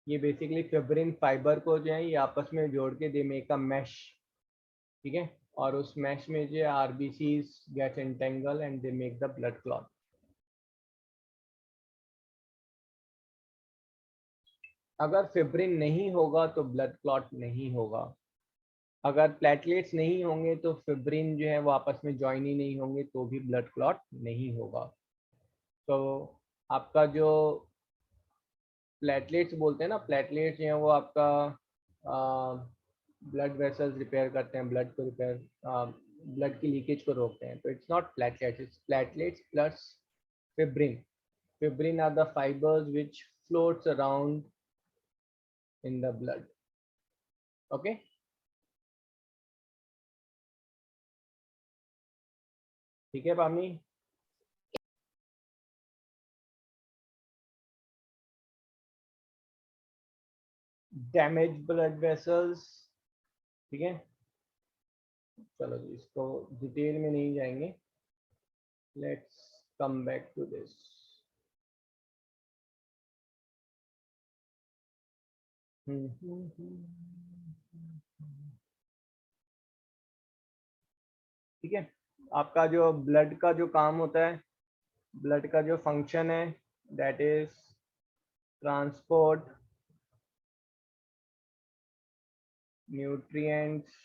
[SPEAKER 1] ये बेसिकली फिब्रिन फाइबर को जो है ये आपस में जोड़ के दे मेक अ मैश। ठीक है, और उस मैश में जो है RBCs get entangle and they make the blood clot. अगर फिब्रिन नहीं होगा तो ब्लड क्लॉट नहीं होगा। अगर प्लेटलेट्स नहीं होंगे तो फिब्रिन जो है वो आपस में ज्वाइन ही नहीं होंगे तो भी ब्लड क्लॉट नहीं होगा। तो आपका जो प्लेटलेट्स बोलते हैं ना, प्लेटलेट्स जो हैं वो आपका ब्लड वेसल्स रिपेयर करते हैं, ब्लड को रिपेयर, ब्लड की लीकेज को रोकते हैं। तो it's not platelets, it's platelets plus fibrin. Fibrin are the fibers which floats around in the blood. Okay, ठीक है पामी? Damage blood vessels. ठीक है, चलो जी इसको डिटेल में नहीं जाएंगे, let's come back to this. ठीक है, आपका जो ब्लड का जो काम होता है, ब्लड का जो फंक्शन है, that is transport nutrients,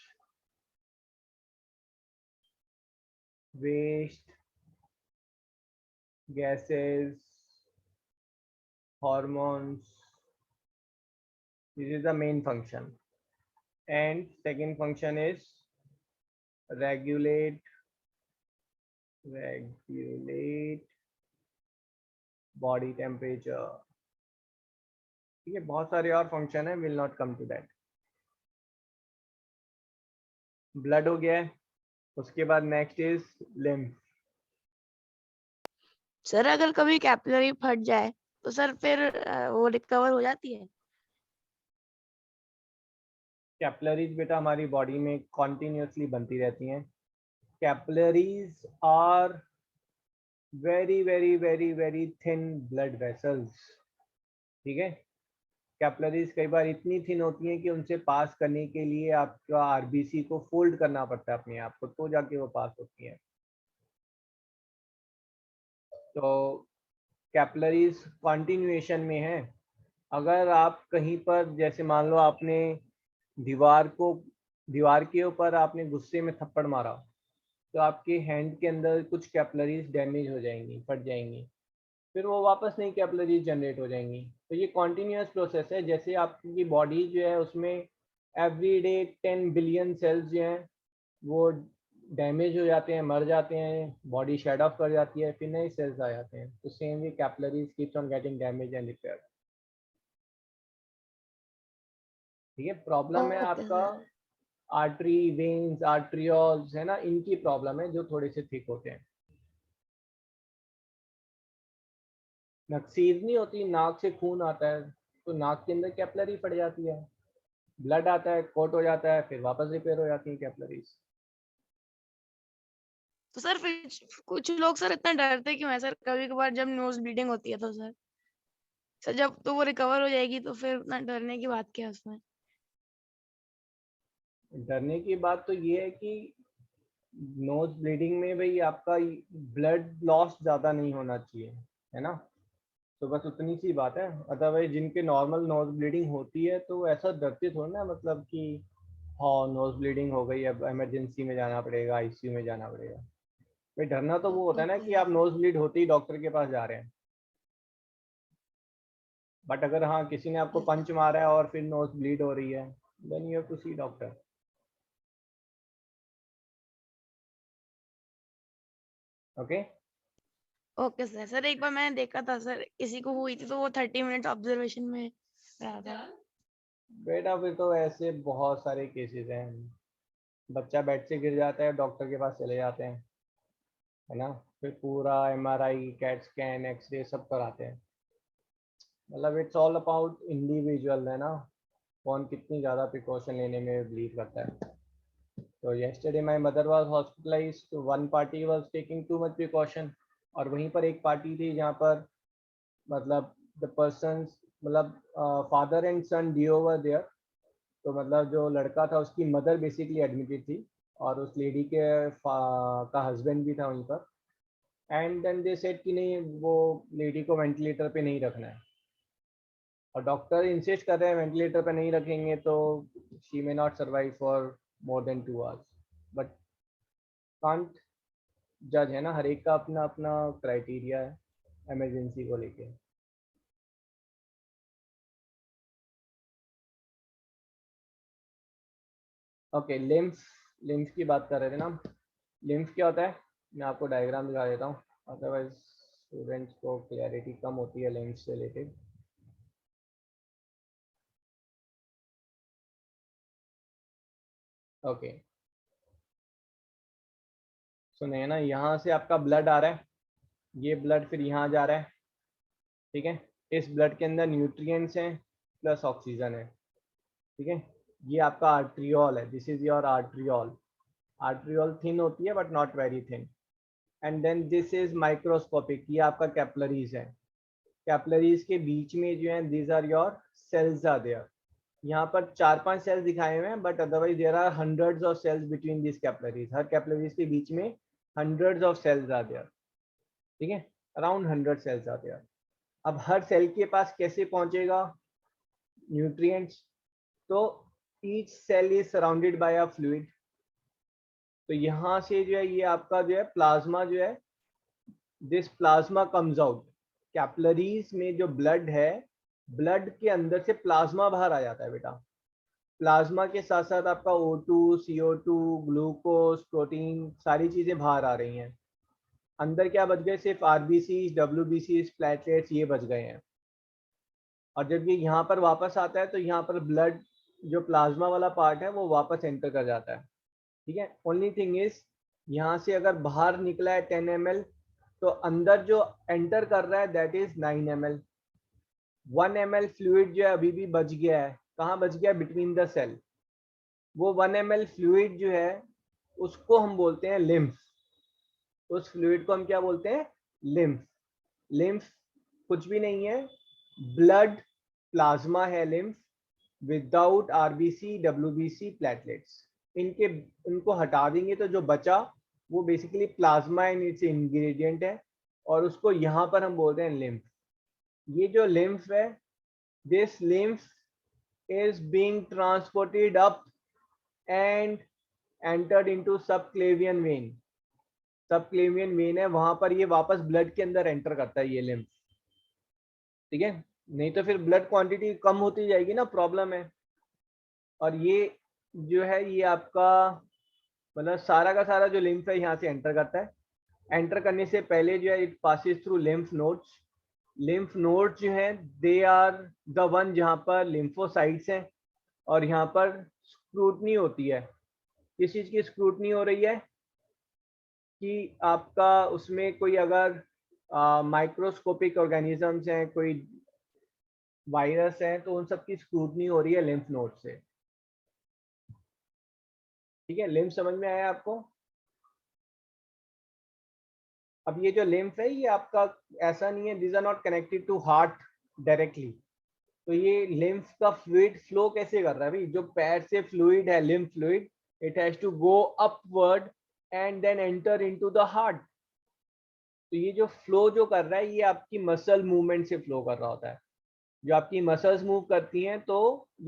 [SPEAKER 1] waste, gases, hormones. This is the main function. And second function is regulate body temperature. ठीक है, बहुत सारे और फंक्शन है, will not come to that. Blood हो गया है, उसके बाद नेक्स्ट इज लिम्फ।
[SPEAKER 5] सर अगर कभी कैपिलरी फट जाए तो सर फिर वो रिकवर हो जाती है?
[SPEAKER 1] कैपिलरीज बेटा हमारी बॉडी में कॉन्टिन्यूसली बनती रहती हैं। Capillaries are very very very very thin blood vessels. ठीक है, कैपिलरीज कई बार इतनी थिन होती हैं कि उनसे पास करने के लिए आपका आरबीसी को फोल्ड करना पड़ता है अपने आप को, तो जाके वो पास होती हैं। तो कैपिलरीज कॉन्टिन्यूएशन में है। अगर आप कहीं पर जैसे मान लो आपने दीवार के ऊपर आपने गुस्से में थप्पड़ मारा, तो आपके हैंड के अंदर कुछ कैपिलरीज डैमेज हो जाएंगी, फट जाएंगी, फिर वो वापस नई कैपिलरीज जनरेट हो जाएंगी। तो ये कॉन्टिन्यूस प्रोसेस है। जैसे आपकी बॉडी जो है उसमें एवरीडे 10 बिलियन सेल्स जो हैं वो डैमेज हो जाते हैं, मर जाते हैं, बॉडी शेड ऑफ कर जाती है, फिर नए सेल्स आ जाते हैं। तो same way capillaries keeps on getting damage and repair. ठीक है, प्रॉब्लम है
[SPEAKER 5] ओके
[SPEAKER 1] आपका आर्टरी, वेन्स, आर्ट्रियोल्स है ना, इनकी प्रॉब्लम है जो थोड़े से थिक होते हैं। नक्सीज नहीं होती, नाक से खून आता है तो नाक के अंदर कैपिलरी पड़ जाती है, ब्लड आता है, कोट हो जाता है, फिर वापस रिपेयर हो जाती है कैपिलरीज।
[SPEAKER 5] तो सर फिर कुछ लोग सर इतना डरते क्यों है सर? कभी कभार जब नोज ब्लीडिंग होती है तो सर जब तो वो रिकवर हो जाएगी तो फिर उतना डरने की बात क्या है उसमें?
[SPEAKER 1] डरने की बात तो ये है कि नोज ब्लीडिंग में भाई आपका ब्लड लॉस ज़्यादा नहीं होना चाहिए, है ना। तो बस उतनी सी बात है। अदरवाइज जिनके नॉर्मल नोज ब्लीडिंग होती है तो ऐसा डरते थोड़ा ना, मतलब कि हाँ नोज ब्लीडिंग हो गई, अब इमरजेंसी में जाना पड़ेगा, आईसीयू में जाना पड़ेगा। भाई डरना तो वो होता है ना कि आप नोज ब्लीड होते ही डॉक्टर के पास जा रहे हैं, बट अगर हाँ किसी ने आपको पंच मारा है और फिर नोज ब्लीड हो रही है, then you have to see doctor. Okay
[SPEAKER 5] okay sir. Sir एक बार मैंने देखा था सर, किसी को हुई थी तो वो 30 मिनट ऑब्जर्वेशन में रहा था।
[SPEAKER 1] बेटा फिर तो ऐसे बहुत सारे केसेस हैं, बच्चा बेड से गिर जाता है, डॉक्टर के पास चले जाते हैं, है ना, फिर पूरा एमआरआई, कैट स्कैन, एक्सरे सब कराते हैं। मतलब इट्स ऑल अबाउट इंडिविजुअल, है ना, कौन कितनी ज़्यादा प्रिकॉशन लेने में बिलीव करता है। तो yesterday my mother was hospitalized, so one party was taking too much precaution, और वहीं पर एक पार्टी थी जहाँ पर मतलब द पर्सन्स, मतलब father and son duo were there. तो मतलब जो लड़का था उसकी मदर बेसिकली एडमिटेड थी, और उस लेडी के का हस्बैंड भी था वहीं पर। एंड देन दे सेड कि नहीं, वो लेडी को वेंटिलेटर पे नहीं रखना है, और डॉक्टर इंसिस्ट कर रहे हैं वेंटिलेटर पे नहीं रखेंगे तो she may not survive for more than 2 hours, but can't जज, है ना, हर एक का अपना अपना क्राइटेरिया है इमरजेंसी को लेके। ओके लिम्फ की बात कर रहे थे ना। लिम्फ क्या होता है, मैं आपको डायग्राम दिखा देता हूँ, अदरवाइज स्टूडेंट्स को क्लैरिटी कम होती है लिम्फ से रिलेटेड। ओके सुनिए ना, यहाँ से आपका ब्लड आ रहा है, ये ब्लड फिर यहाँ जा रहा है, ठीक है। इस ब्लड के अंदर न्यूट्रिएंट्स हैं प्लस ऑक्सीजन है, ठीक है। ये आपका आर्ट्रियोल है, this is your arteriole. Arteriole thin होती है but not very thin. And then this is microscopic, ये आपका कैपलरीज है। कैपलरीज के बीच में जो है these are your cells are there. यहाँ पर 4-5 सेल्स दिखाए हुए हैं, but otherwise there are hundreds of cells between this capillaries. हर कैपलरीज के बीच में hundreds of cells are there, ठीक है, अराउंड 100 सेल्स आर देयर। अब हर सेल के पास कैसे पहुंचेगा न्यूट्रिएंट्स, तो each cell is surrounded by a fluid. तो यहाँ से जो है ये आपका जो है प्लाज्मा जो है, this plasma comes out. Capillaries में जो ब्लड है, ब्लड के अंदर से प्लाज्मा बाहर आ जाता है बेटा। प्लाज्मा के साथ साथ आपका O2, CO2, ग्लूकोज, प्रोटीन, सारी चीजें बाहर आ रही हैं। अंदर क्या बच गए, सिर्फ आरबीसी, WBC, प्लेटलेट्स, ये बच गए हैं। और जब ये यहाँ पर वापस आता है तो यहाँ पर ब्लड जो प्लाज्मा वाला पार्ट है वो वापस एंटर कर जाता है, ठीक है। ओनली थिंग इज यहाँ से अगर बाहर निकला है 10 ml, तो अंदर जो एंटर कर रहा है that is 9 ml। 1 ml fluid जो है अभी भी बच गया है, कहाँ बच गया, बिटवीन द सेल। वो 1 ml फ्लूइड जो है उसको हम बोलते हैं लिम्फ। उस फ्लूइड को हम क्या बोलते हैं, लिम्फ। लिम्फ कुछ भी नहीं है, ब्लड प्लाज्मा है lymph, without RBC, WBC, platelets. इनको हटा देंगे तो जो बचा वो basically plasma and it's ingredient है, और उसको यहाँ पर हम बोलते हैं लिम्फ। ये जो लिम्फ है, this lymph is being transported up and entered into subclavian vein. Subclavian vein है, वहां पर ये वापस ब्लड के अंदर एंटर करता है ये लिम्फ, ठीक है। नहीं तो फिर ब्लड क्वांटिटी कम होती जाएगी ना, प्रॉब्लम है। और ये जो है ये आपका मतलब सारा का सारा जो लिम्फ है यहाँ से एंटर करता है। एंटर करने से पहले जो है it passes through lymph nodes. Lymph nodes जो है दे आर द वन जहाँ पर लिम्फोसाइट्स हैं, और यहाँ पर स्क्रूटनी होती है। किस चीज़ की स्क्रूटनी हो रही है, कि आपका उसमें कोई अगर माइक्रोस्कोपिक ऑर्गेनिजम्स हैं, कोई वायरस है, तो उन सब की स्क्रूटनी हो रही है लिम्फ नोड से, ठीक है। लिम्फ समझ में आया आपको। अब ये जो लिम्फ है ये आपका ऐसा नहीं है, this are not connected to heart directly. तो ये लिम्फ का फ्लूइड फ्लो कैसे कर रहा है भाई, जो पैर से फ्लूइड है, lymph fluid, it has to go upward and then enter into the heart. तो ये जो फ्लो जो कर रहा है ये आपकी मसल मूवमेंट से फ्लो कर रहा होता है। जो आपकी मसल्स मूव करती हैं तो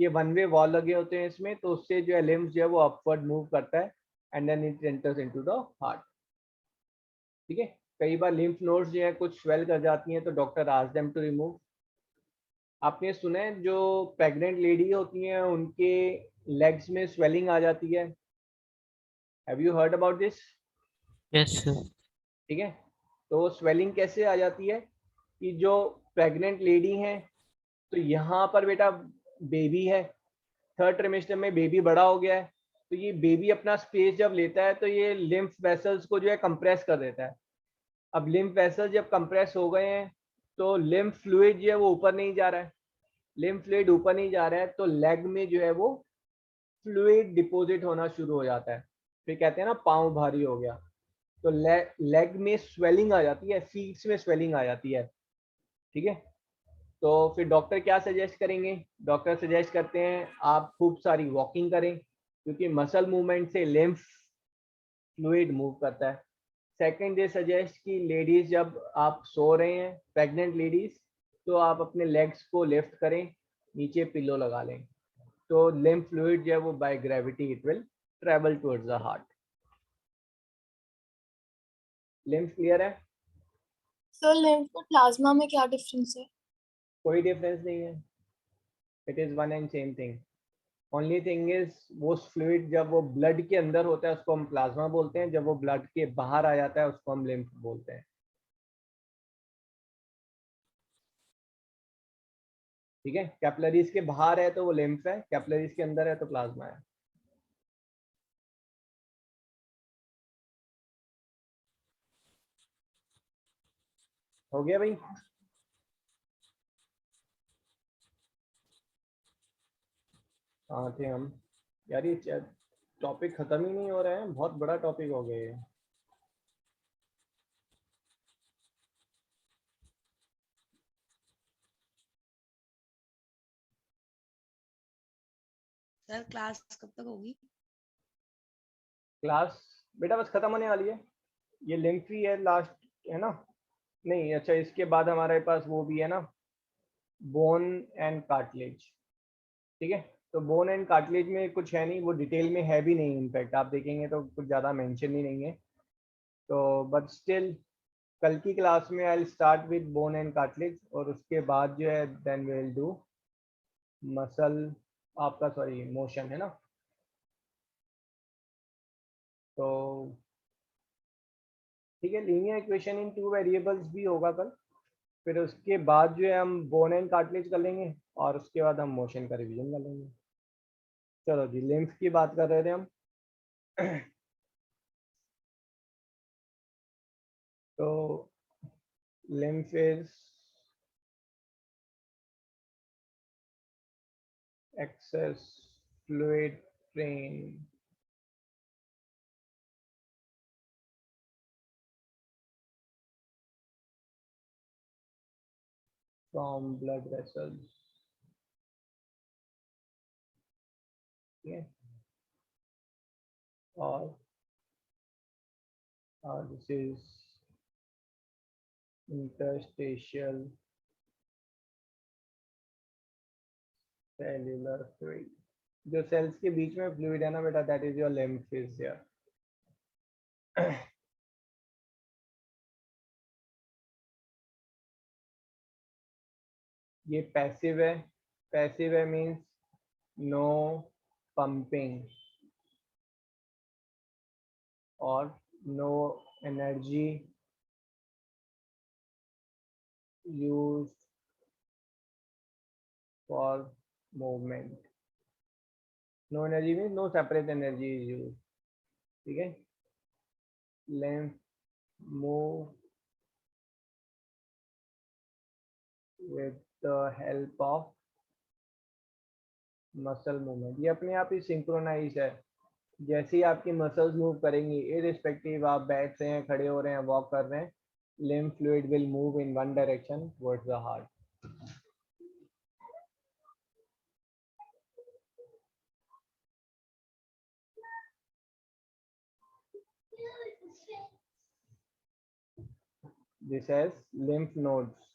[SPEAKER 1] ये वन वे वॉल लगे होते हैं इसमें, तो उससे जो है लिम्फ जो है वो अपवर्ड मूव करता है and then it enters into the heart. ठीक है, कई बार लिम्फ नोड्स जो है कुछ स्वेल कर जाती हैं तो doctor ask them to remove. आपने सुना है जो प्रेग्नेंट लेडी होती हैं उनके लेग्स में स्वेलिंग आ जाती है, have you heard about this?
[SPEAKER 3] Yes, sir.
[SPEAKER 1] ठीक है, तो स्वेलिंग कैसे आ जाती है कि जो प्रेग्नेंट लेडी हैं तो यहाँ पर बेटा बेबी है, थर्ड ट्रिमेस्टर में बेबी बड़ा हो गया है, तो ये बेबी अपना स्पेस जब लेता है तो ये लिम्फ वेसल्स को जो है कंप्रेस कर देता है। अब लिम्फ वेसल्स जब कंप्रेस हो गए हैं तो लिम्फ फ्लूइड जो है वो ऊपर नहीं जा रहा है, लिम्फ फ्लूइड ऊपर नहीं जा रहा है तो लेग में जो है वो फ्लूइड डिपॉजिट होना शुरू हो जाता है, फिर कहते हैं ना पाँव भारी हो गया, तो लेग में स्वेलिंग आ जाती है, फीट्स में स्वेलिंग आ जाती है। ठीक है, तो फिर डॉक्टर क्या सजेस्ट करेंगे? डॉक्टर सजेस्ट करते हैं आप खूब सारी वॉकिंग करें, क्योंकि मसल मूवमेंट से लिम्फ फ्लूइड मूव करता है। सेकंड डे सजेस्ट कि लेडीज जब आप सो रहे हैं, प्रेग्नेंट लेडीज, तो आप अपने लेग्स को लिफ्ट करें, नीचे पिलो लगा लें, तो लिम्फ फ्लूइड जो है वो by gravity it will travel towards the heart. Lymph clear है?
[SPEAKER 2] सर लिम्फ और प्लाज्मा में क्या डिफरेंस है?
[SPEAKER 1] कोई डिफरेंस नहीं है, it is one and same thing. Only thing is वो फ्लूइड जब वो ब्लड के अंदर होता है उसको हम प्लाज्मा बोलते हैं, जब वो ब्लड के बाहर आ जाता है उसको हम लिम्फ बोलते हैं। ठीक है, कैपिलरीज के बाहर है तो वो लिम्फ है, कैपिलरीज के अंदर है तो प्लाज्मा है। हो गया भाई? हाँ थे हम यार, ये टॉपिक खत्म ही नहीं हो रहा है, बहुत बड़ा टॉपिक हो गया ये।
[SPEAKER 5] सर क्लास कब तक होगी?
[SPEAKER 1] क्लास बेटा बस खत्म होने वाली है, ये लिम्फ ही है लास्ट, है ना? नहीं अच्छा, इसके बाद हमारे पास वो भी है ना, बोन एंड कार्टिलेज। ठीक है, तो बोन एंड कार्टिलेज में कुछ है नहीं, वो डिटेल में है भी नहीं, इनफैक्ट आप देखेंगे तो कुछ ज़्यादा मेंशन ही नहीं है, तो बट स्टिल कल की क्लास में I will start with bone and cartilage, और उसके बाद जो है then we will do muscle, आपका सॉरी मोशन, है ना? तो ठीक है, linear equation in two variables भी होगा कल, फिर उसके बाद जो है हम बोन एंड कार्टिलेज कर लेंगे और उसके बाद हम मोशन का रिवीजन कर लेंगे। चलो जी, लिम्फ की बात कर रहे थे हम। तो lymph is excess fluid drain from blood vessels. Okay, or this is interstitial cellular fluid, जो सेल्स के बीच में फ्लूइड है ना बेटा, that is your lymph is here. ये पैसिव है, पैसिव है मींस नो पंपिंग और no energy used for movement, no energy means no separate energy is used। ठीक है, lymph move with the help of muscle movement, ये अपने आप ही synchronise है, जैसे ही आपकी मसल्स मूव करेंगी इररिस्पेक्टिव आप बैठ रहे हैं, खड़े हो रहे हैं, वॉक कर रहे हैं, lymph fluid will move in one direction towards the heart। This has lymph nodes,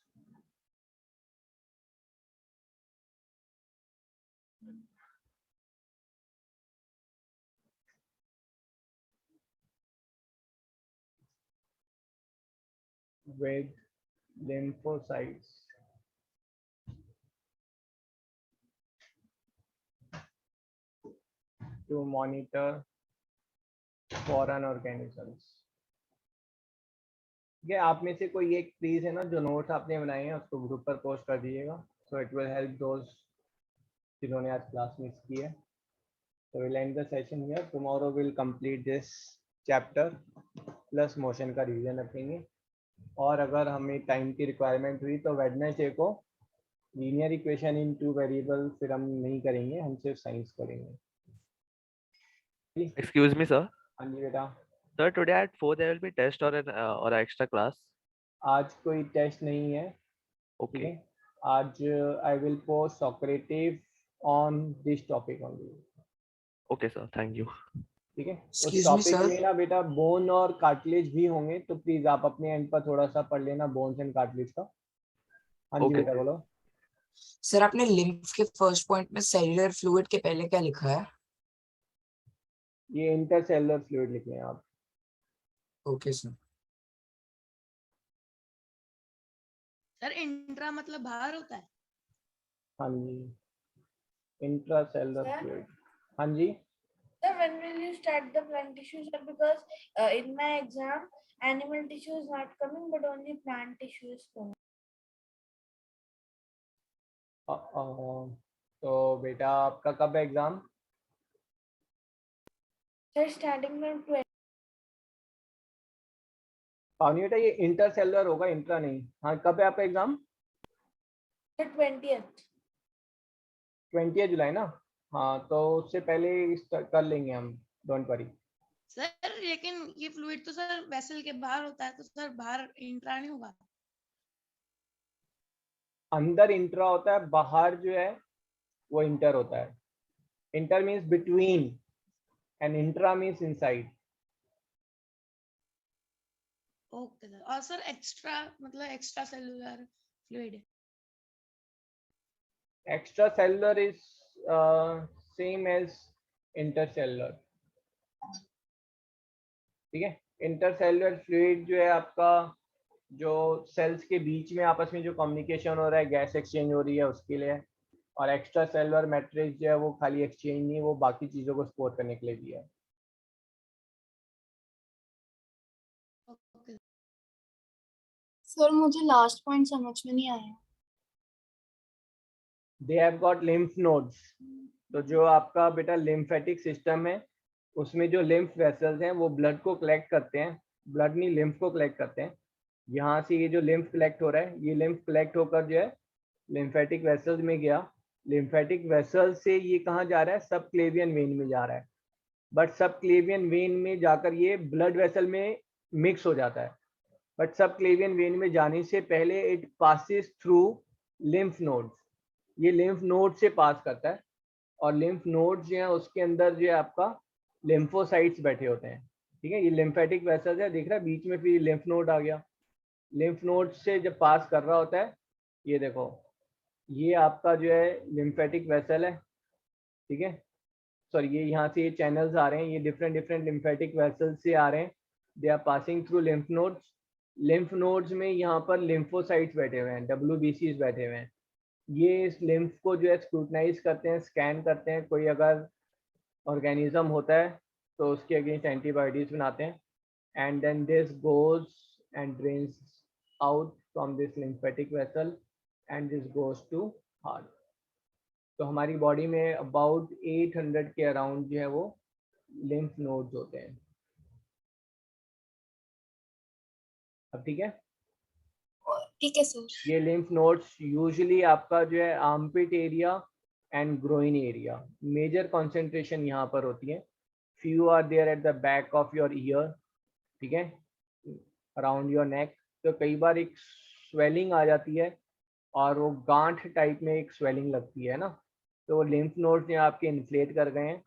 [SPEAKER 1] with lymphocytes to monitor foreign organisms. ये आप में से कोई एक प्लीज है ना जो नोट्स आपने बनाए हैं उसको ग्रुप पर पोस्ट कर दीजिएगा, so it will help those जिन्होंने आज क्लास मिस की है. So we'll end the session here. Tomorrow we'll complete this chapter plus motion का रिवीजन रखेंगे. और अगर हमें टाइम की रिक्वायरमेंट हुई तो वेडनेसडे को लीनियर इक्वेशन इन 2 वेरिएबल फिर हम नहीं करेंगे, हम सिर्फ साइंस करेंगे.
[SPEAKER 8] Excuse me, sir.
[SPEAKER 1] हाँ जी बेटा.
[SPEAKER 8] Sir, today at 4 there will be test or an or a extra class.
[SPEAKER 1] आज कोई टेस्ट नहीं है. ठीक
[SPEAKER 8] Okay.
[SPEAKER 1] है. आज I will post Socrative on this topic only.
[SPEAKER 8] Okay, sir. Thank you.
[SPEAKER 1] ठीक है. उस
[SPEAKER 4] Excuse me,
[SPEAKER 1] टॉपिक
[SPEAKER 4] sir.
[SPEAKER 1] में ना बेटा बोन और कार्टिलेज भी होंगे, तो प्लीज आप अपने एंड पर थोड़ा सा पढ़ लेना बोन्स एंड कार्टिलेज का. हाँ जी
[SPEAKER 8] Okay.
[SPEAKER 1] बेटा बोलो.
[SPEAKER 4] सर आपने लिम्फ के फर्स्ट पॉइंट में सेल्युलर फ्लूइड के पहले क्या लिखा है?
[SPEAKER 1] ये इंटरसेलुलर फ्लूइड लिखे हैं आप.
[SPEAKER 4] Okay sir.
[SPEAKER 5] सर इंट्रा मतलब बाहर होता है.
[SPEAKER 1] हाँ जी. Intracellular
[SPEAKER 2] Sir?
[SPEAKER 1] फ्लूइड. हाँ जी.
[SPEAKER 2] Sir, when will you start the plant tissue, sir? Because in my exam, animal tissue is not coming, but only plant tissue is coming.
[SPEAKER 1] तो बेटा आपका कब है एग्जाम?
[SPEAKER 2] Sir, starting from 20.
[SPEAKER 1] पावनी बेटा ये intercellular होगा, इंट्रा नहीं. हाँ कब है आपका एग्जाम?
[SPEAKER 2] 20th.
[SPEAKER 1] 20 जुलाई ना. हाँ तो उससे पहले कर लेंगे हम, डोंट वरी.
[SPEAKER 5] सर लेकिन ये फ्लूइड तो सर वेसल के बाहर होता है, तो सर बाहर इंट्रा नहीं होगा.
[SPEAKER 1] अंदर इंट्रा होता है, बाहर जो है वो इंटर होता है. Inter means between and intra means inside.
[SPEAKER 5] Okay sir. और सर एक्स्ट्रा मतलब extra cellular fluid.
[SPEAKER 1] Extracellular is same as intercellular. ठीक है. इंटरसेलुलर फ्लूइड जो है आपका, जो सेल्स के बीच में आपस में जो कम्युनिकेशन हो रहा है, गैस एक्सचेंज हो रही है उसके लिए. और एक्स्ट्रा सेलुलर मैट्रिक्स जो है वो खाली एक्सचेंज नहीं, वो बाकी चीजों को स्टोर करने के लिए भी है.
[SPEAKER 5] ओके.
[SPEAKER 2] सर मुझे लास्ट पॉइंट समझ में नहीं आया.
[SPEAKER 1] They have got lymph nodes. तो जो आपका बेटा लिम्फेटिक सिस्टम है उसमें जो लिम्फ वेसल्स हैं वो ब्लड को कलेक्ट करते हैं. ब्लड नहीं, लिम्फ को कलेक्ट करते हैं. यहाँ से ये जो लिम्फ कलेक्ट हो रहा है, ये लिम्फ कलेक्ट होकर जो है लिम्फेटिक वेसल्स में गया. लिम्फेटिक वेसल्स से ये कहाँ जा रहा है? सब क्लेवियन वेन में जा रहा है. बट सब क्लेवियन वेन में जाकर ये ब्लड वेसल में मिक्स हो जाता है. बट सब क्लेवियन वेन में जाने से पहले it passes through lymph nodes. ये लिम्फ नोड से पास करता है. और लिम्फ नोड जो है उसके अंदर जो है आपका लिम्फोसाइट्स बैठे होते हैं. ठीक है. ये लिम्फेटिक वेसल्स है, देख रहा है बीच में फिर लिम्फ नोड आ गया. लिम्फ नोड से जब पास कर रहा होता है, ये देखो ये आपका जो है लिम्फेटिक वेसल है. ठीक है. सॉरी, ये यहाँ से ये चैनल्स आ रहे हैं, ये डिफरेंट डिफरेंट लिम्फेटिक वेसल्स से आ रहे हैं. They are passing through lymph nodes. Lymph nodes में यहाँ पर लिम्फोसाइट्स बैठे हुए हैं, WBCs बैठे हुए हैं. ये इस लिम्फ को जो है स्क्रूटनाइज करते हैं, स्कैन करते हैं. कोई अगर ऑर्गेनिज्म होता है तो उसके अगेंस्ट एंटीबॉडीज बनाते हैं. And then this goes and drains out from this lymphatic vessel and this goes to heart. तो हमारी बॉडी में अबाउट 800 के अराउंड जो है वो लिम्फ नोड्स होते हैं. अब ठीक है.
[SPEAKER 2] ठीक है सर.
[SPEAKER 1] ये लिम्फ नोड्स यूजुअली आपका जो है armpit area and groin area, major concentration यहाँ पर होती है. Few are there at the back of your ear. ठीक है. Around your neck. तो कई बार एक स्वेलिंग आ जाती है और वो गांठ टाइप में एक स्वेलिंग लगती है ना, तो लिम्फ नोड्स यहाँ आपके इन्फ्लेट कर गए हैं.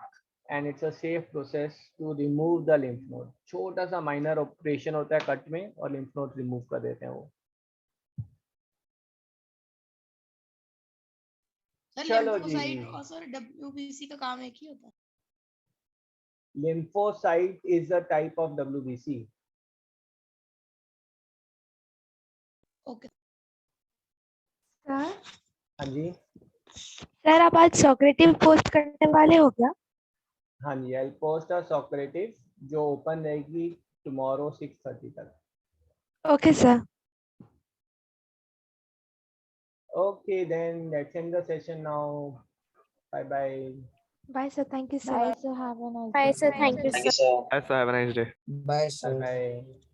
[SPEAKER 1] And it's a safe process to remove the lymph node. छोटा सा माइनर ऑपरेशन होता है कट में और लिम्फ नोड रिमूव कर देते हैं वो.
[SPEAKER 5] सर
[SPEAKER 1] चलो
[SPEAKER 5] लिम्फोसाइट
[SPEAKER 1] जी.
[SPEAKER 5] और सर WBC का काम एक ही होता है.
[SPEAKER 1] Lymphocyte is a type of WBC.
[SPEAKER 5] Okay
[SPEAKER 6] sir
[SPEAKER 1] हाँ जी,
[SPEAKER 6] सर आप आज सॉक्रेटिव पोस्ट करने वाले हो क्या?
[SPEAKER 1] हाँ जी, आई पोस्ट अ सॉक्रेटिव जो ओपन रहेगी टुमारो 6:30 तक।
[SPEAKER 6] Okay sir.
[SPEAKER 1] Okay, then let's end the session now. Bye bye.
[SPEAKER 6] Bye sir, thank you sir.
[SPEAKER 2] Bye, sir. Have a nice
[SPEAKER 6] bye
[SPEAKER 2] day.
[SPEAKER 6] Sir, thank you
[SPEAKER 3] Thank you, sir.
[SPEAKER 8] Yes, sir. Have a nice day.
[SPEAKER 4] Bye
[SPEAKER 1] Bye
[SPEAKER 4] sir.
[SPEAKER 1] bye.